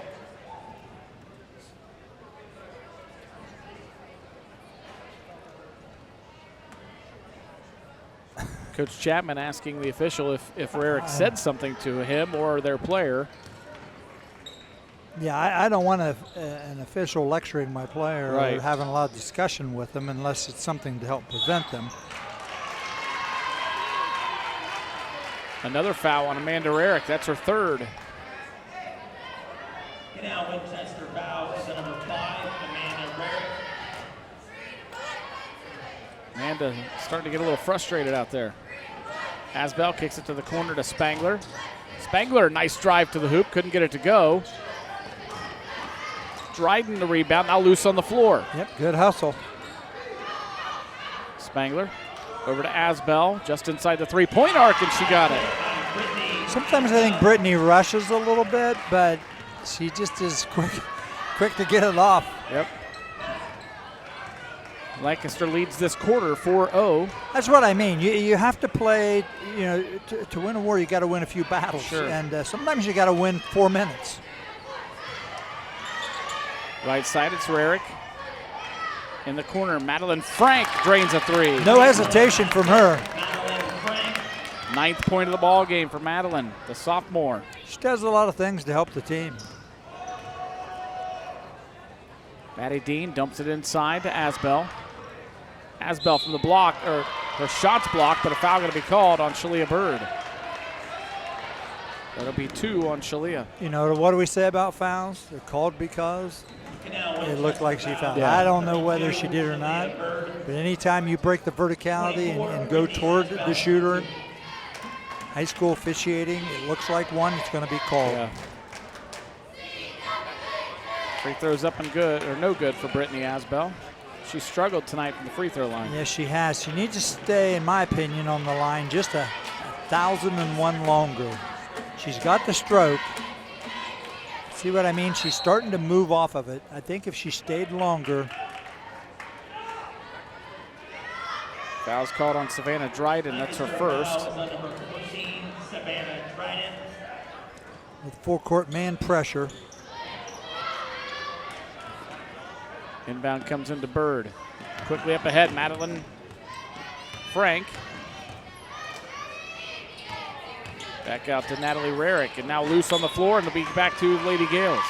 Coach Chapman asking the official if Rarick said something to him or their player. Yeah, I don't want an official lecturing my player Right. or having a lot of discussion with them unless it's something to help prevent them. Another foul on Amanda Rarick. That's her third. Canal Winchester foul is number 5, Amanda Rarick. Amanda starting to get a little frustrated out there. Asbell kicks it to the corner to Spangler. Spangler, nice drive to the hoop, couldn't get it to go. Dryden the rebound, now loose on the floor. Yep, good hustle. Spangler over to Asbell, just inside the three-point arc, and she got it. Sometimes I think Brittany rushes a little bit, but she just is quick to get it off. Yep. Lancaster leads this quarter 4-0. That's what I mean. You have to play, you know, to win a war, you got to win a few battles. Sure. And sometimes you got to win 4 minutes. Right side, it's Rarick. In the corner, Madeline Frank drains a three. No hesitation from her. Ninth point of the ball game for Madeline, the sophomore. She does a lot of things to help the team. Maddie Dean dumps it inside to Asbell. Asbell from the block, or her shot's blocked, but a foul going to be called on Shalia Bird. That'll be 2 on Shalia. You know, what do we say about fouls? They're called because it looked like she fouled. Yeah. I don't know whether she did or not, but anytime you break the verticality and go toward the shooter, high school officiating, it looks like one, it's going to be called. Yeah. Free throws up and good, or no good for Brittany Asbell. She struggled tonight from the free throw line. Yes, she has. She needs to stay, in my opinion, on the line just 1,001 longer. She's got the stroke. See what I mean? She's starting to move off of it. I think if she stayed longer. Foul's called on Savannah Dryden. That's her first. With full court man pressure. Inbound comes into Bird. Quickly up ahead, Madeline Frank. Back out to Natalie Rarick, and now loose on the floor, and it'll be back to Lady Gales.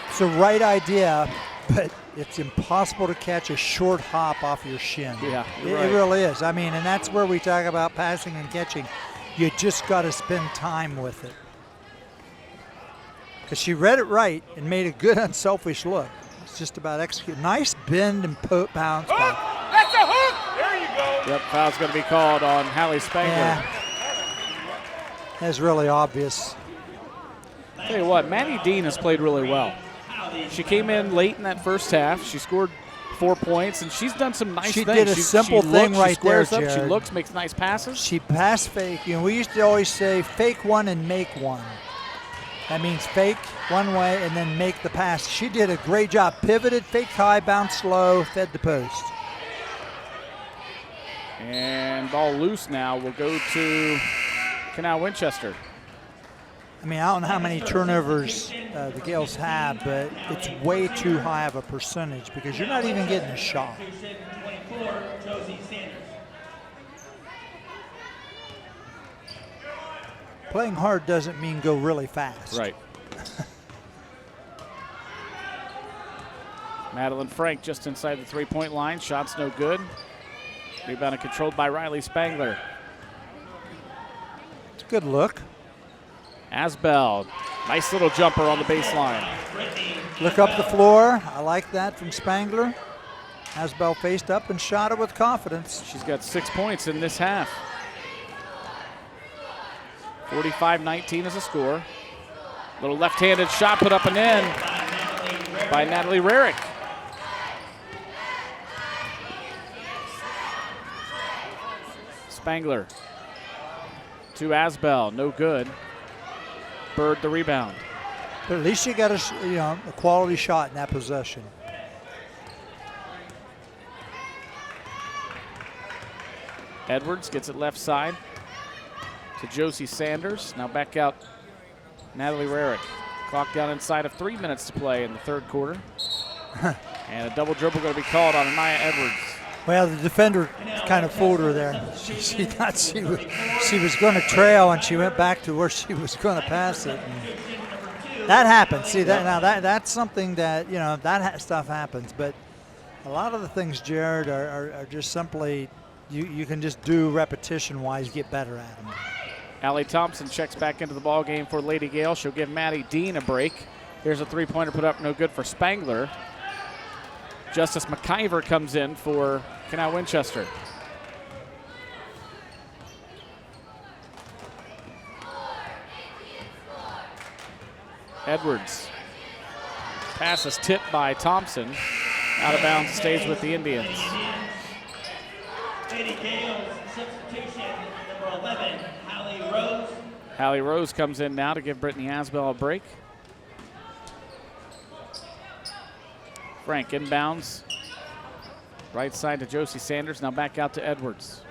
It's the right idea, but it's impossible to catch a short hop off your shin. Yeah, it right. really is. I mean, and that's where we talk about passing and catching. You just got to spend time with it. Because she read it right and made a good, unselfish look. It's just about execute. Nice bend and bounce back. That's a hook! There you go. Yep, foul's going to be called on Hallie Spangler. Yeah. That's really obvious. Tell you what, Maddie Dean has played really well. She came in late in that first half. She scored 4 points, and she's done some nice things. She did a simple thing right there, Jared. She looks, makes nice passes. She pass fake. You know, we used to always say fake one and make one. That means fake one way and then make the pass. She did a great job. Pivoted, faked high, bounced low, fed the post. And ball loose now will go to Canal Winchester. I mean, I don't know how many turnovers the Gales have, but it's way too high of a percentage because you're not even getting a shot. Playing hard doesn't mean go really fast. Right. Madeline Frank just inside the three-point line. Shot's no good. Rebounded controlled by Riley Spangler. It's a good look. Asbell, nice little jumper on the baseline. Look up the floor. I like that from Spangler. Asbell faced up and shot it with confidence. She's got 6 points in this half. 45-19 is a score. Little left-handed shot put up and in by Natalie Rarick. Spangler to Asbell, no good. Bird the rebound. But at least you got a quality shot in that possession. Edwards gets it left side to Josie Sanders. Now back out Natalie Rarick. Clock down inside of 3 minutes to play in the third quarter. And a double dribble going to be called on Anaya Edwards. Well, the defender kind of fooled her there. She thought she was going to trail, and she went back to where she was going to pass it. And that happens. See, that's something that, that stuff happens. But a lot of the things, Jared, are just simply you can just do repetition-wise, get better at them. Allie Thompson checks back into the ball game for Lady Gale. She'll give Maddie Dean a break. Here's a three-pointer put up, no good for Spangler. Justice McIver comes in for Canal Winchester. Edwards. Pass is tipped by Thompson. Out of bounds, stays with the Indians. Lady Gales, substitution, number 11, Hallie Rose. Hallie Rose comes in now to give Brittany Asbell a break. Frank inbounds. Right side to Josie Sanders, now back out to Edwards.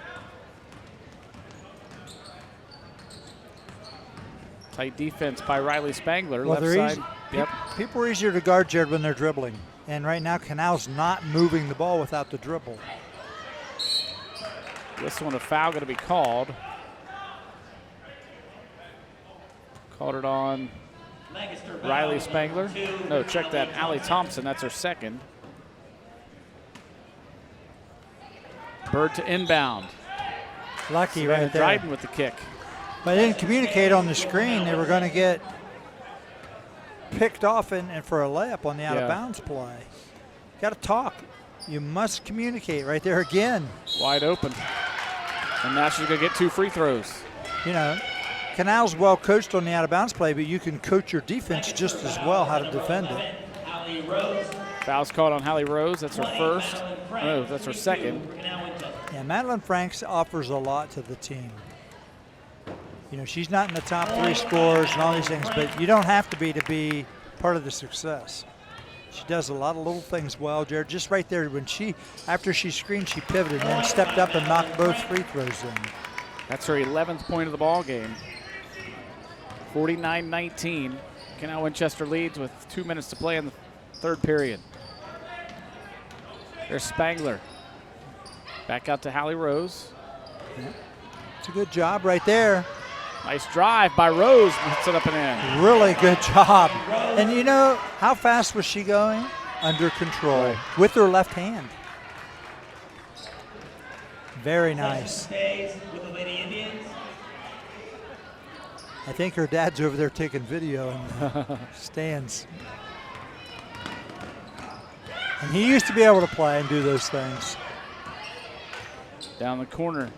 Tight defense by Riley Spangler, Well, left side. Yep. People are easier to guard, Jared, when they're dribbling. And right now, Canal's not moving the ball without the dribble. This one, a foul going to be called. Called it on Riley Spangler. No, check that. Allie Thompson, that's her second. Bird to inbound. Lucky Savannah right there. Dryden with the kick. But they didn't communicate on the screen. They were going to get picked off and for a layup on the out-of-bounds play. Got to talk. You must communicate right there again. Wide open. And now she's going to get 2 free throws. You know, Canal's well coached on the out-of-bounds play, but you can coach your defense just as well how to defend it. Foul's called on Hallie Rose. That's her first. No, that's her second. Yeah, Madeline Franks offers a lot to the team. You know, she's not in the top 3 scorers and all these things, but you don't have to be part of the success. She does a lot of little things well, Jared. Just right there, when after she screened, she pivoted and then stepped up and knocked both free throws in. That's her 11th point of the ball game. 49-19. Canal Winchester leads with 2 minutes to play in the third period. There's Spangler. Back out to Hallie Rose. Yeah. It's a good job right there. Nice drive by Rose. Puts it up and in. Really good job. And you know, how fast was she going? Under control with her left hand. Very nice. I think her dad's over there taking video and stands. And he used to be able to play and do those things. Down the corner.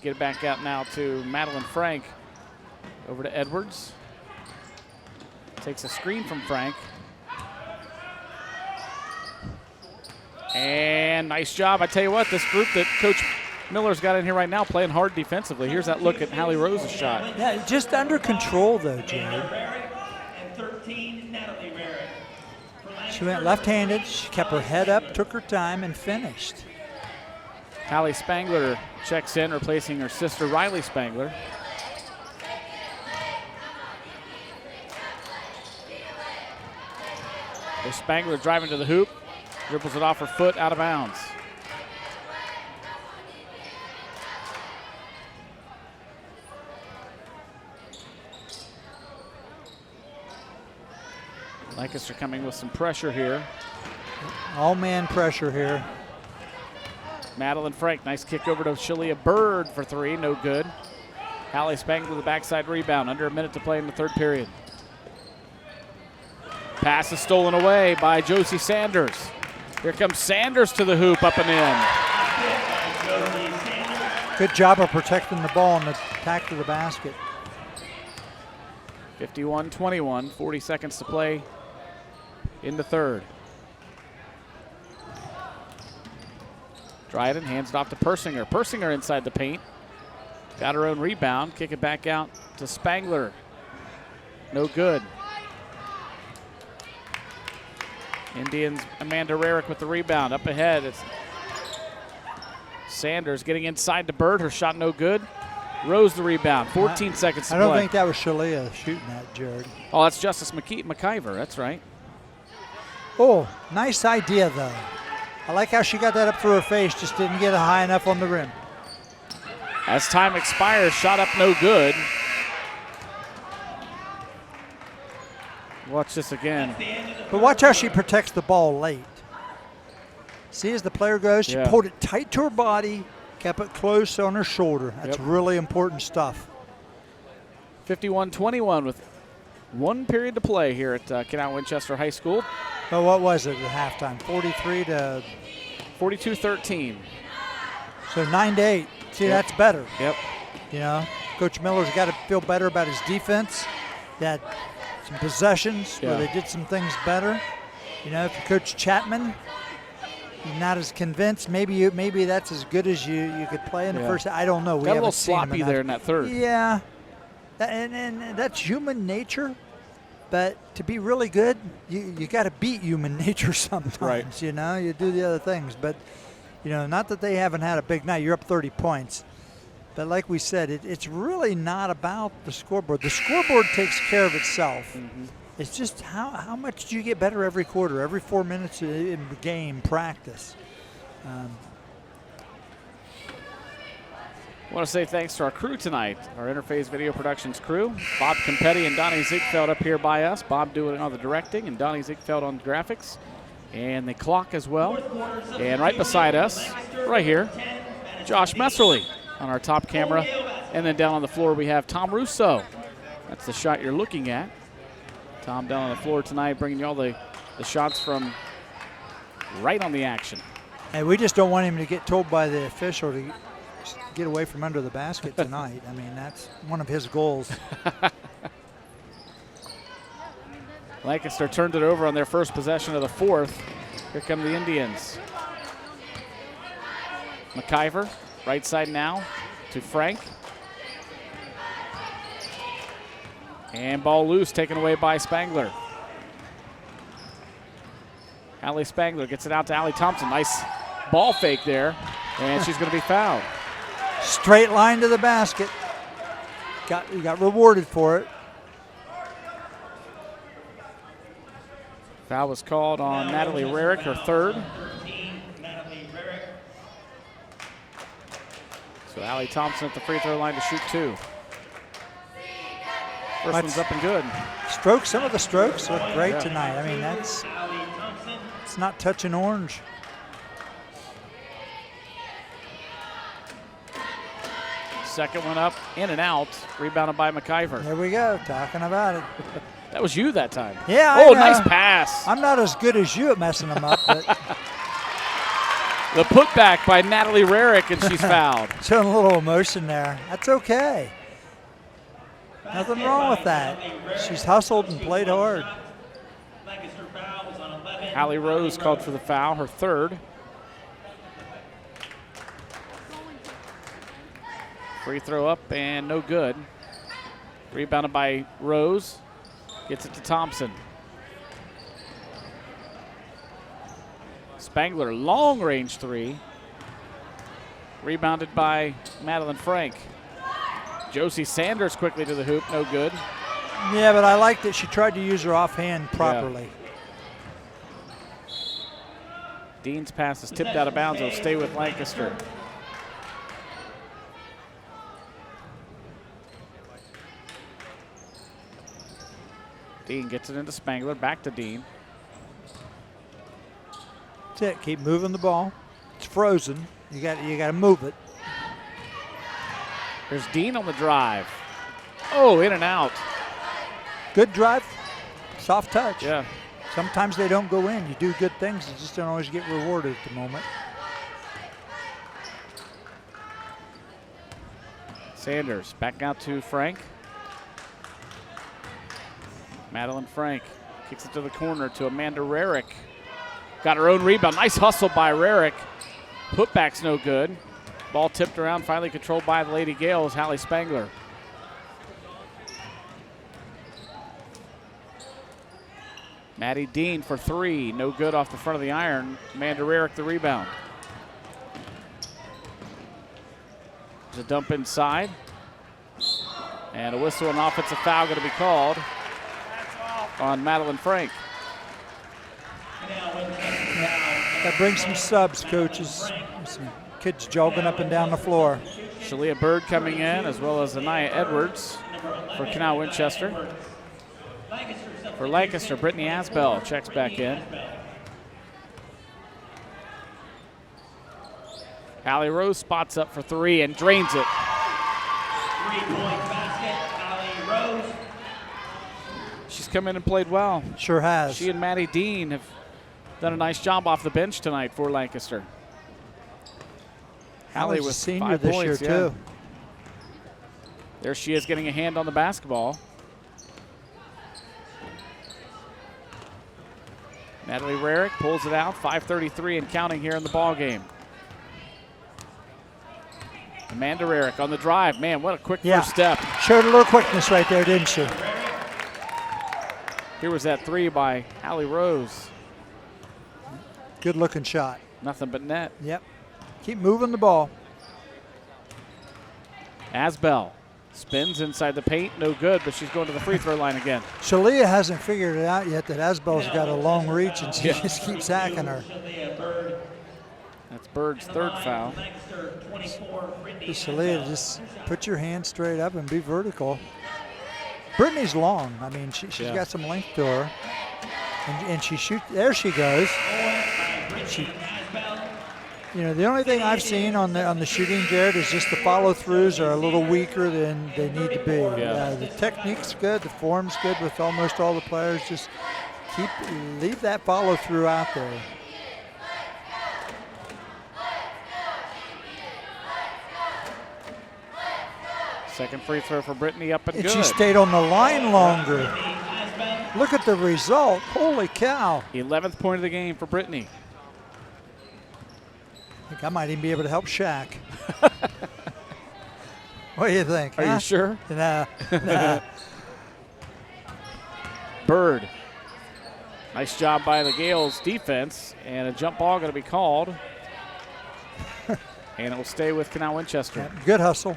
Get it back out now to Madeline Frank. Over to Edwards. Takes a screen from Frank. And nice job. I tell you what, this group that Coach Miller's got in here right now playing hard defensively. Here's that look at Hallie Rose's shot. Yeah, just under control though, Jared. She went left-handed. She kept her head up, took her time, and finished. Hallie Spangler checks in, replacing her sister Riley Spangler. There's Spangler driving to the hoop, dribbles it off her foot, out of bounds. Lancaster coming with some pressure here. All-man pressure here. Madeline Frank, nice kick over to Shalia Bird for 3, no good. Hallie Spangler with the backside rebound, under a minute to play in the third period. Pass is stolen away by Josie Sanders. Here comes Sanders to the hoop, up and in. Good job of protecting the ball and the attack to the basket. 51-21, 40 seconds to play in the third. Dryden hands it off to Persinger. Persinger inside the paint. Got her own rebound. Kick it back out to Spangler. No good. Indians, Amanda Rarick with the rebound. Up ahead, it's Sanders getting inside to Bird. Her shot no good. Rose the rebound. 14 seconds to play. I don't think that was Shalia shooting that, Jared. Oh, that's Justice McIver. That's right. Oh, nice idea, though. I like how she got that up through her face, just didn't get it high enough on the rim. As time expires, shot up no good. Watch this again. But watch how she protects the ball late. See, as the player goes, she pulled it tight to her body, kept it close on her shoulder. That's really important stuff. 51-21 with 1 period to play here at Canal Winchester High School. Well, what was it at halftime? 43 to 42-13. So 9-8. See, that's better. Yep. You know, Coach Miller's got to feel better about his defense. That some possessions where they did some things better. You know, if you coach Chapman, you're not as convinced. Maybe that's as good as you could play in the first. I don't know. We got a little sloppy there in that third. Yeah, and that's human nature. But to be really good, you got to beat human nature sometimes. Right. You know, you do the other things. But, you know, not that they haven't had a big night. You're up 30 points. But like we said, it's really not about the scoreboard. The scoreboard takes care of itself. Mm-hmm. It's just how much do you get better every quarter, every 4 minutes in the game practice. I want to say thanks to our crew tonight, our Interface Video Productions crew. Bob Campetti and Donnie Ziegfeld up here by us. Bob doing all the directing and Donnie Ziegfeld on graphics. And the clock as well. And right beside us, right here, Josh Messerly on our top camera. And then down on the floor we have Tom Russo. That's the shot you're looking at. Tom down on the floor tonight, bringing you all the shots from right on the action. And we just don't want him to get told by the official to get away from under the basket tonight. I mean, that's one of his goals. Lancaster turned it over on their first possession of the fourth. Here come the Indians. McIver, right side now to Frank. And ball loose, taken away by Spangler. Allie Spangler gets it out to Allie Thompson. Nice ball fake there, and she's going to be fouled. Straight line to the basket. You got rewarded for it. Foul was called on Natalie Rarick, her third. So Allie Thompson at the free throw line to shoot 2. First one's up and good. Strokes, some of the strokes look great tonight. I mean, it's not touching orange. Second one up, in and out, rebounded by McIver. There we go, talking about it. That was you that time. Yeah. Oh, nice pass. I'm not as good as you at messing them up, but the putback by Natalie Rarick, and she's fouled. Showing a little emotion there. That's okay. Nothing wrong with that. She's hustled and played hard. Hallie Rose called for the foul, her third. Free throw up and no good. Rebounded by Rose. Gets it to Thompson. Spangler, long range 3. Rebounded by Madeline Frank. Josie Sanders quickly to the hoop, no good. Yeah, but I like that she tried to use her offhand properly. Yeah. Dean's pass is tipped out of bounds. It'll stay with Lancaster. Dean gets it into Spangler, back to Dean. That's it, keep moving the ball. It's frozen, you got to move it. There's Dean on the drive. Oh, in and out. Good drive, soft touch. Yeah. Sometimes they don't go in. You do good things, you just don't always get rewarded at the moment. Sanders back out to Frank. Madeline Frank kicks it to the corner to Amanda Rarick. Got her own rebound. Nice hustle by Rarick. Putback's no good. Ball tipped around, finally controlled by the Lady Gales, Hallie Spangler. Maddie Dean for 3, no good off the front of the iron. Amanda Rarick the rebound. There's a dump inside. And a whistle and offensive foul going to be called on Madeline Frank. That brings some subs, coaches. Some kids jogging up and down the floor. Shalia Bird coming in, as well as Anaya Edwards for Canal Winchester. For Lancaster, Brittany Asbell checks back in. Hallie Rose spots up for 3 and drains it. 3-point basket, Hallie Rose. She's come in and played well. Sure has. She and Maddie Dean have done a nice job off the bench tonight for Lancaster. Hallie with senior 5 this points, year, too. There she is getting a hand on the basketball. Natalie Rarick pulls it out, 5:33 and counting here in the ball game. Amanda Rarick on the drive. Man, what a quick first step. Showed a little quickness right there, didn't she? Here was that 3 by Hallie Rose. Good looking shot. Nothing but net. Yep. Keep moving the ball. Asbell spins inside the paint, no good, but she's going to the free throw line again. Shalia hasn't figured it out yet that Asbell's got a long reach and she just keeps hacking her. That's Bird's third foul. Shalia, just put your hand straight up and be vertical. Brittany's long. I mean, she's got some length to her. And she shoots. There she goes. You know, the only thing I've seen on the shooting, Jared, is just the follow-throughs are a little weaker than they need to be. Yeah. The technique's good, the form's good with almost all the players. Just leave that follow-through out there. Second free throw for Brittany up and And good. she stayed on the line longer. Look at the result. Holy cow. 11th point of the game for Brittany. I think I might even be able to help Shaq. What do you think? Are you sure? Nah. Bird. Nice job by the Gales defense, and a jump ball going to be called. And it will stay with Canal Winchester. Yeah, good hustle.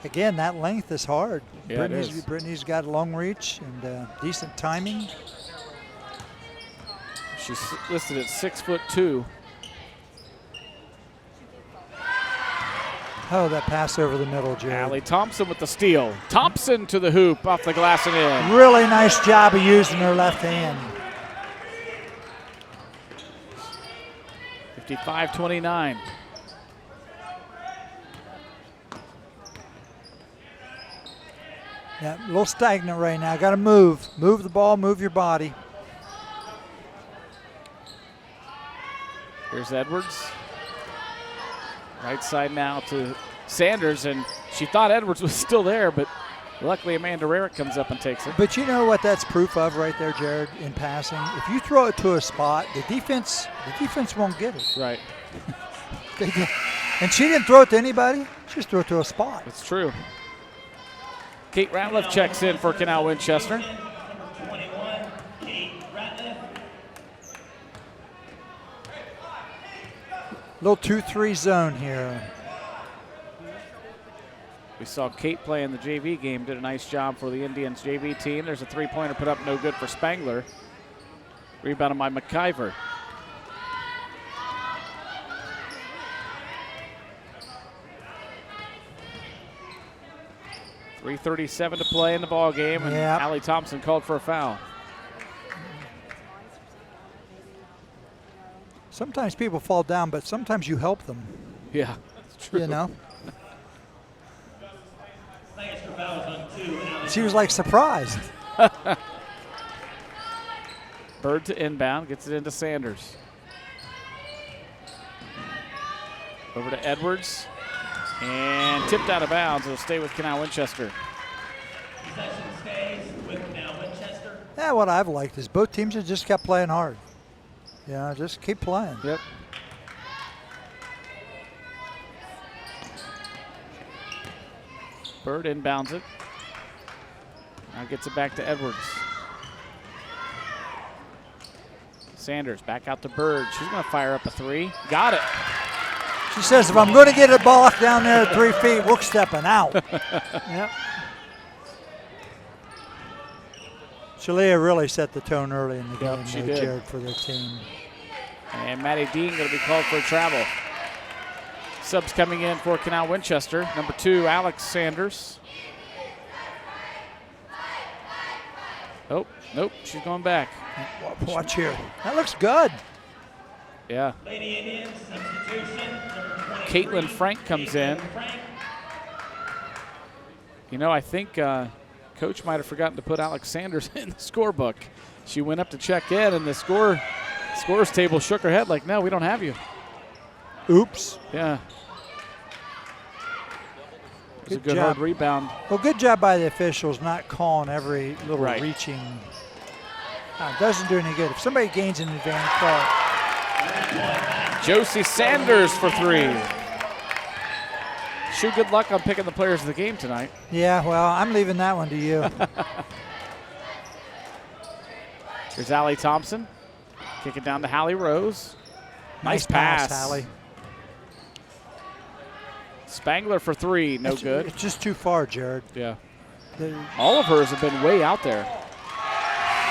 Again, that length is hard. Yeah, Brittany's got long reach and decent timing. She's listed at 6'2". Oh, that pass over the middle, Jared. Allie Thompson with the steal. Thompson to the hoop, off the glass and in. Really nice job of using her left hand. 55-29. Yeah, a little stagnant right now. Got to move. Move the ball, move your body. Here's Edwards. Right side now to Sanders, and she thought Edwards was still there, but luckily Amanda Rarick comes up and takes it. But you know what that's proof of right there, Jared, in passing? If you throw it to a spot, the defense won't get it. Right. And she didn't throw it to anybody. She just threw it to a spot. That's true. Kate Ratliff checks in for Canal Winchester. Little 2-3 zone here. We saw Kate play in the JV game, did a nice job for the Indians JV team. There's a three-pointer put up, no good for Spangler. Rebounded by McIver. .337 to play in the ball game, and Allie Thompson called for a foul. Sometimes people fall down, but sometimes you help them. Yeah, that's true. You know? She was like surprised. Bird to inbound, gets it into Sanders. Over to Edwards. And tipped out of bounds. It'll stay with Canal Winchester. Possession stays with Canal Winchester. Yeah, what I've liked is both teams have just kept playing hard. Yeah, just keep playing. Yep. Bird inbounds it. Now gets it back to Edwards. Sanders back out to Bird. She's going to fire up a three. Got it. She says, if I'm going to get a ball down there at 3 feet, we're stepping out. Yep. Shalia really set the tone early in the game, she did. Jared, for their team. And Maddie Dean going to be called for a travel. Subs coming in for Canal Winchester. Number 2, Alex Sanders. Oh, nope, she's going back. Watch here. That looks good. Yeah. Lady Indians, substitution. Caitlin Frank comes in. You know, I think Coach might have forgotten to put Alex Sanders in the scorebook. She went up to check in, and the scores table shook her head like, no, we don't have you. Oops. Yeah. It was a good hard rebound. Well, good job by the officials not calling every little reaching. No, it doesn't do any good. If somebody gains an advantage, call it. Josie Sanders for 3. Shu, good luck on picking the players of the game tonight. Yeah, well, I'm leaving that one to you. Here's Allie Thompson. Kick it down to Hallie Rose. Nice pass. Hallie. Spangler for 3, no good. It's just too far, Jared. Yeah. All of hers have been way out there.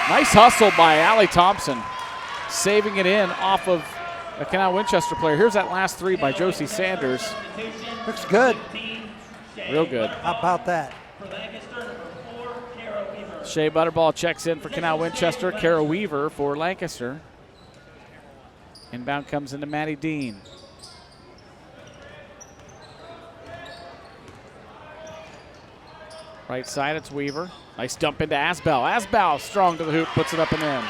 Nice hustle by Allie Thompson. Saving it in off of a Canal Winchester player. Here's that last 3 by Josie Sanders. Looks good. Real good. How about that? Shea Butterball checks in for Canal Winchester. Kara Weaver for Lancaster. Inbound comes into Maddie Dean. Right side, it's Weaver. Nice dump into Asbell. Asbell strong to the hoop, puts it up and in.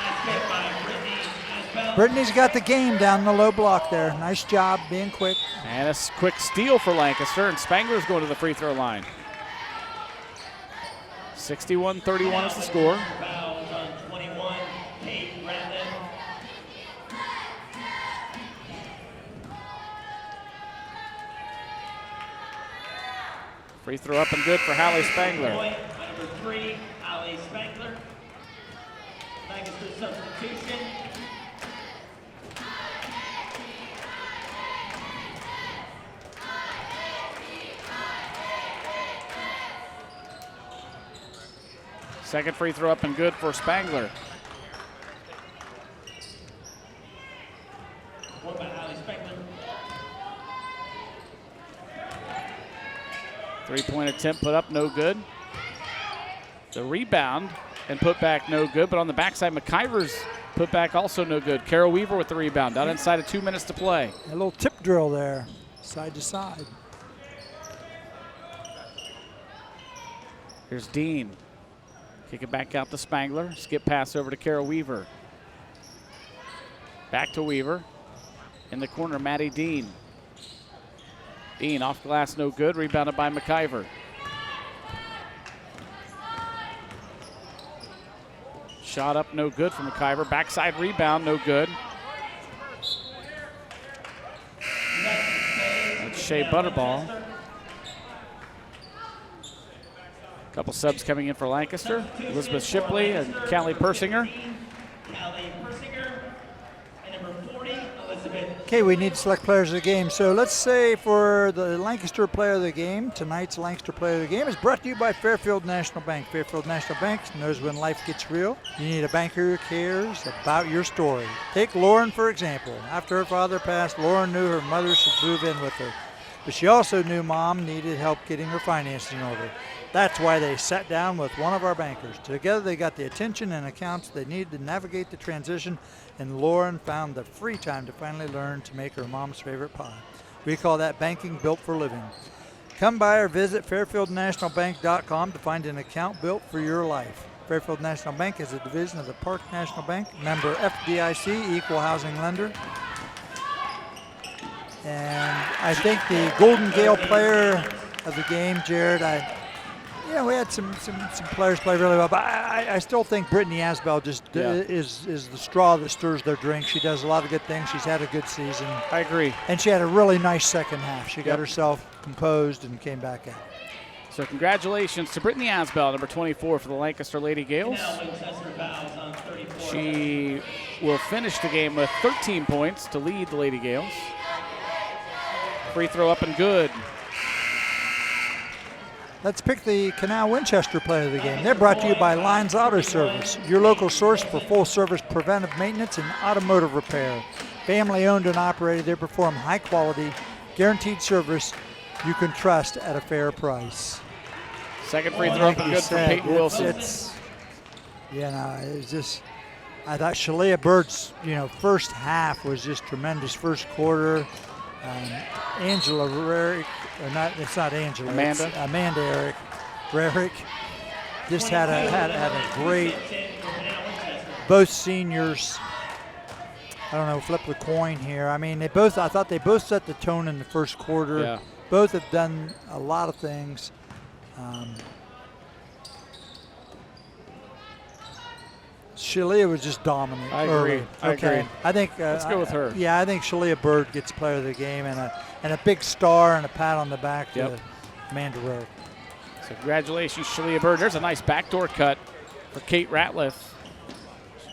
Brittany's got the game down the low block there. Nice job being quick. And a quick steal for Lancaster, and Spangler's going to the free throw line. 61-31 is the score. Free throw up and good for Hallie Spangler. Number 3, Hallie Spangler. Lancaster substitution. Second free throw up and good for Spangler. One by Hallie Spangler. Three-point attempt put up, no good. The rebound and put back, no good. But on the backside, McIver's put back also no good. Carol Weaver with the rebound, out inside of 2 minutes to play. A little tip drill there, side to side. Here's Dean. Kick it back out to Spangler. Skip pass over to Carol Weaver. Back to Weaver. In the corner, Maddie Dean. Dean off glass, no good. Rebounded by McIver. Shot up, no good from McIver. Backside rebound, no good. That's Shea Butterball. Couple subs coming in for Lancaster. Elizabeth Shipley and Callie Persinger. Okay, we need to select players of the game. So let's say for the Lancaster player of the game, tonight's Lancaster player of the game is brought to you by Fairfield National Bank. Fairfield National Bank knows when life gets real. You need a banker who cares about your story. Take Lauren, for example. After her father passed, Lauren knew her mother should move in with her. But she also knew Mom needed help getting her finances in order. That's why they sat down with one of our bankers. Together they got the attention and accounts they needed to navigate the transition, and Lauren found the free time to finally learn to make her mom's favorite pie. We call that banking built for living. Come by or visit fairfieldnationalbank.com to find an account built for your life. Fairfield National Bank is a division of the Park National Bank, member FDIC, equal housing lender. And I think the Golden Gale player of the game, Jared, we had some players play really well, but I still think Brittany Asbell just is the straw that stirs their drink. She does a lot of good things. She's had a good season. I agree. And she had a really nice second half. She got herself composed and came back out. So congratulations to Brittany Asbell, number 24 for the Lancaster Lady Gales. She will finish the game with 13 points to lead the Lady Gales. Free throw up and good. Let's pick the Canal Winchester player of the game. They're brought to you by Lines Auto Service, your local source for full-service preventive maintenance and automotive repair. Family-owned and operated, they perform high-quality, guaranteed service you can trust at a fair price. Second free throw up and good from Peyton Wilson. It's just, I thought Shalia Bird's, first half was just tremendous. First quarter, Angela Rarick, it's not Angela. Amanda. It's Amanda Rarick just had a great. Both seniors. I don't know. Flip the coin here. I mean, I thought they both set the tone in the first quarter. Yeah. Both have done a lot of things. Shalia was just dominant. I agree. I think let's go with her. Yeah, I think Shalia Bird gets player of the game and a big star and a pat on the back to Amanda Rowe. So congratulations, Shalia Bird. There's a nice backdoor cut for Kate Ratliff.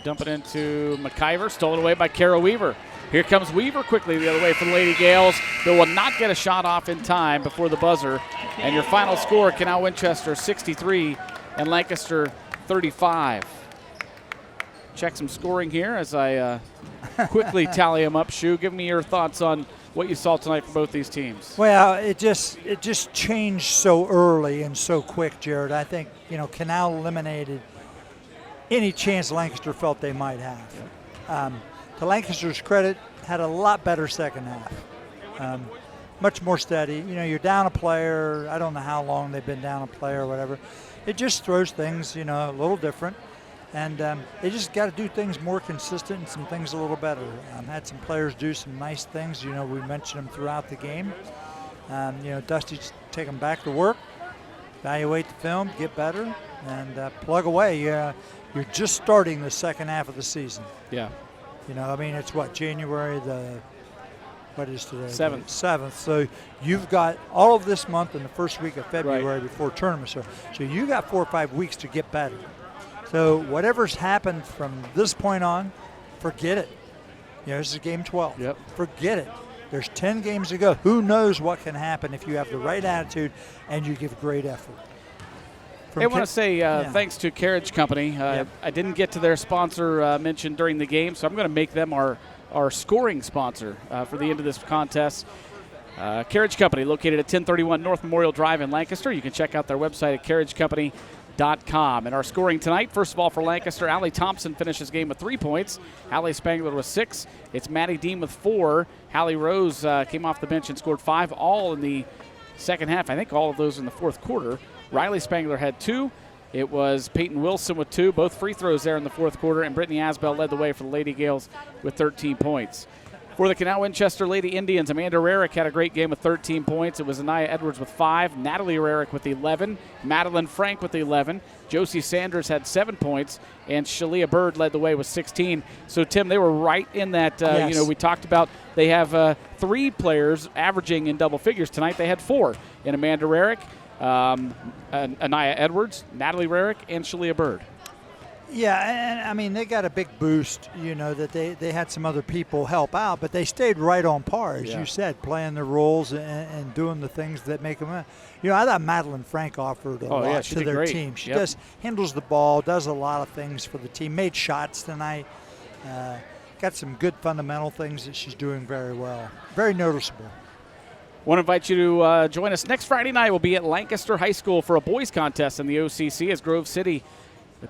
Dump it into McIver, stolen away by Carol Weaver. Here comes Weaver quickly the other way for the Lady Gales. They will not get a shot off in time before the buzzer. And your final score, Canal Winchester 63 and Lancaster 35. Check some scoring here as I quickly tally them up. Shu, give me your thoughts on what you saw tonight for both these teams. Well, it just changed so early and so quick, Jared. I think, Canal eliminated any chance Lancaster felt they might have. To Lancaster's credit, had a lot better second half. Much more steady. You know, you're down a player. I don't know how long they've been down a player or whatever. It just throws things, you know, a little different. And they just got to do things more consistent and some things a little better. Had some players do some nice things. You know, we mentioned them throughout the game. You know, Dusty's take them back to work, evaluate the film, get better, and plug away. You're just starting the second half of the season. Yeah. You know, I mean, it's what, January what is today? 7th. 7th. So you've got all of this month and the first week of February before tournaments. So you got 4 or 5 weeks to get better. So whatever's happened from this point on, forget it. You know, this is game 12. Yep. Forget it. There's 10 games to go. Who knows what can happen if you have the right attitude and you give great effort. I want to say thanks to Carriage Company. I didn't get to their sponsor mentioned during the game, so I'm going to make them our scoring sponsor for the end of this contest. Carriage Company, located at 1031 North Memorial Drive in Lancaster. You can check out their website at carriagecompany.com. And our scoring tonight, first of all for Lancaster, Allie Thompson finishes game with 3 points. Hallie Spangler with 6. It's Maddie Dean with 4. Hallie Rose came off the bench and scored 5, all in the second half. I think all of those in the fourth quarter. Riley Spangler had 2. It was Peyton Wilson with 2, both free throws there in the fourth quarter, and Brittany Asbell led the way for the Lady Gales with 13 points. For the Canal Winchester Lady Indians, Amanda Rarick had a great game with 13 points. It was Anaya Edwards with 5, Natalie Rarick with 11, Madeline Frank with 11, Josie Sanders had 7 points, and Shalia Bird led the way with 16. So, Tim, they were right in that, you know, we talked about they have 3 players averaging in double figures. Tonight they had 4 in Amanda Rarick, Anaya Edwards, Natalie Rarick, and Shalia Bird. Yeah, and I mean, they got a big boost, you know, that they had some other people help out, but they stayed right on par, as you said, playing their roles and doing the things that make them. You know, I thought Madeline Frank offered a lot to their team. She handles the ball, does a lot of things for the team, made shots tonight, got some good fundamental things that she's doing very well. Very noticeable. Want to invite you to join us next Friday night. We'll be at Lancaster High School for a boys contest in the OCC as Grove City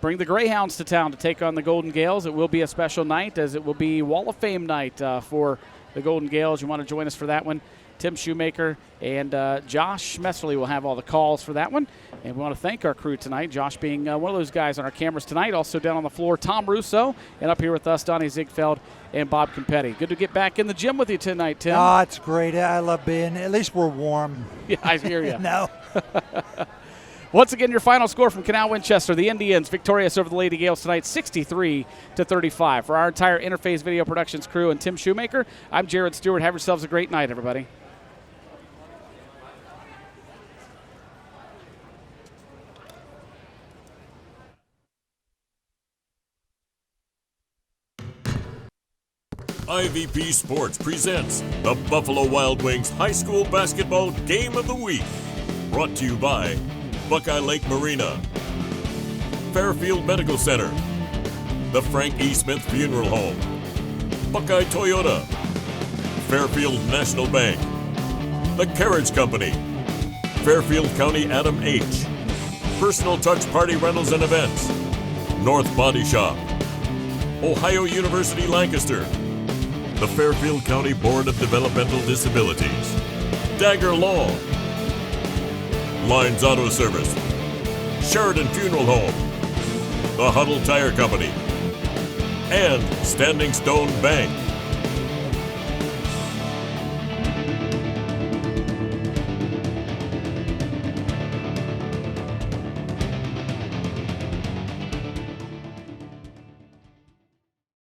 bring the Greyhounds to town to take on the Golden Gales. It will be a special night, as it will be Wall of Fame night for the Golden Gales. You want to join us for that one. Tim Shumaker and Josh Messerly will have all the calls for that one. And we want to thank our crew tonight, Josh being one of those guys on our cameras tonight. Also down on the floor, Tom Russo. And up here with us, Donnie Ziegfeld and Bob Competti. Good to get back in the gym with you tonight, Tim. Oh, it's great. I love being, at least we're warm. Yeah, I hear you. No. Once again, your final score from Canal Winchester. The Indians victorious over the Lady Gales tonight, 63-35. For our entire Interface Video Productions crew and Tim Shumaker, I'm Jared Stewart. Have yourselves a great night, everybody. IVP Sports presents the Buffalo Wild Wings High School Basketball Game of the Week. Brought to you by Buckeye Lake Marina, Fairfield Medical Center, the Frank E. Smith Funeral Home, Buckeye Toyota, Fairfield National Bank, the Carriage Company, Fairfield County Adam H., Personal Touch Party Rentals and Events, North Body Shop, Ohio University Lancaster, the Fairfield County Board of Developmental Disabilities, Dagger Law, Lines Auto Service, Sheridan Funeral Home, the Huddle Tire Company, and Standing Stone Bank.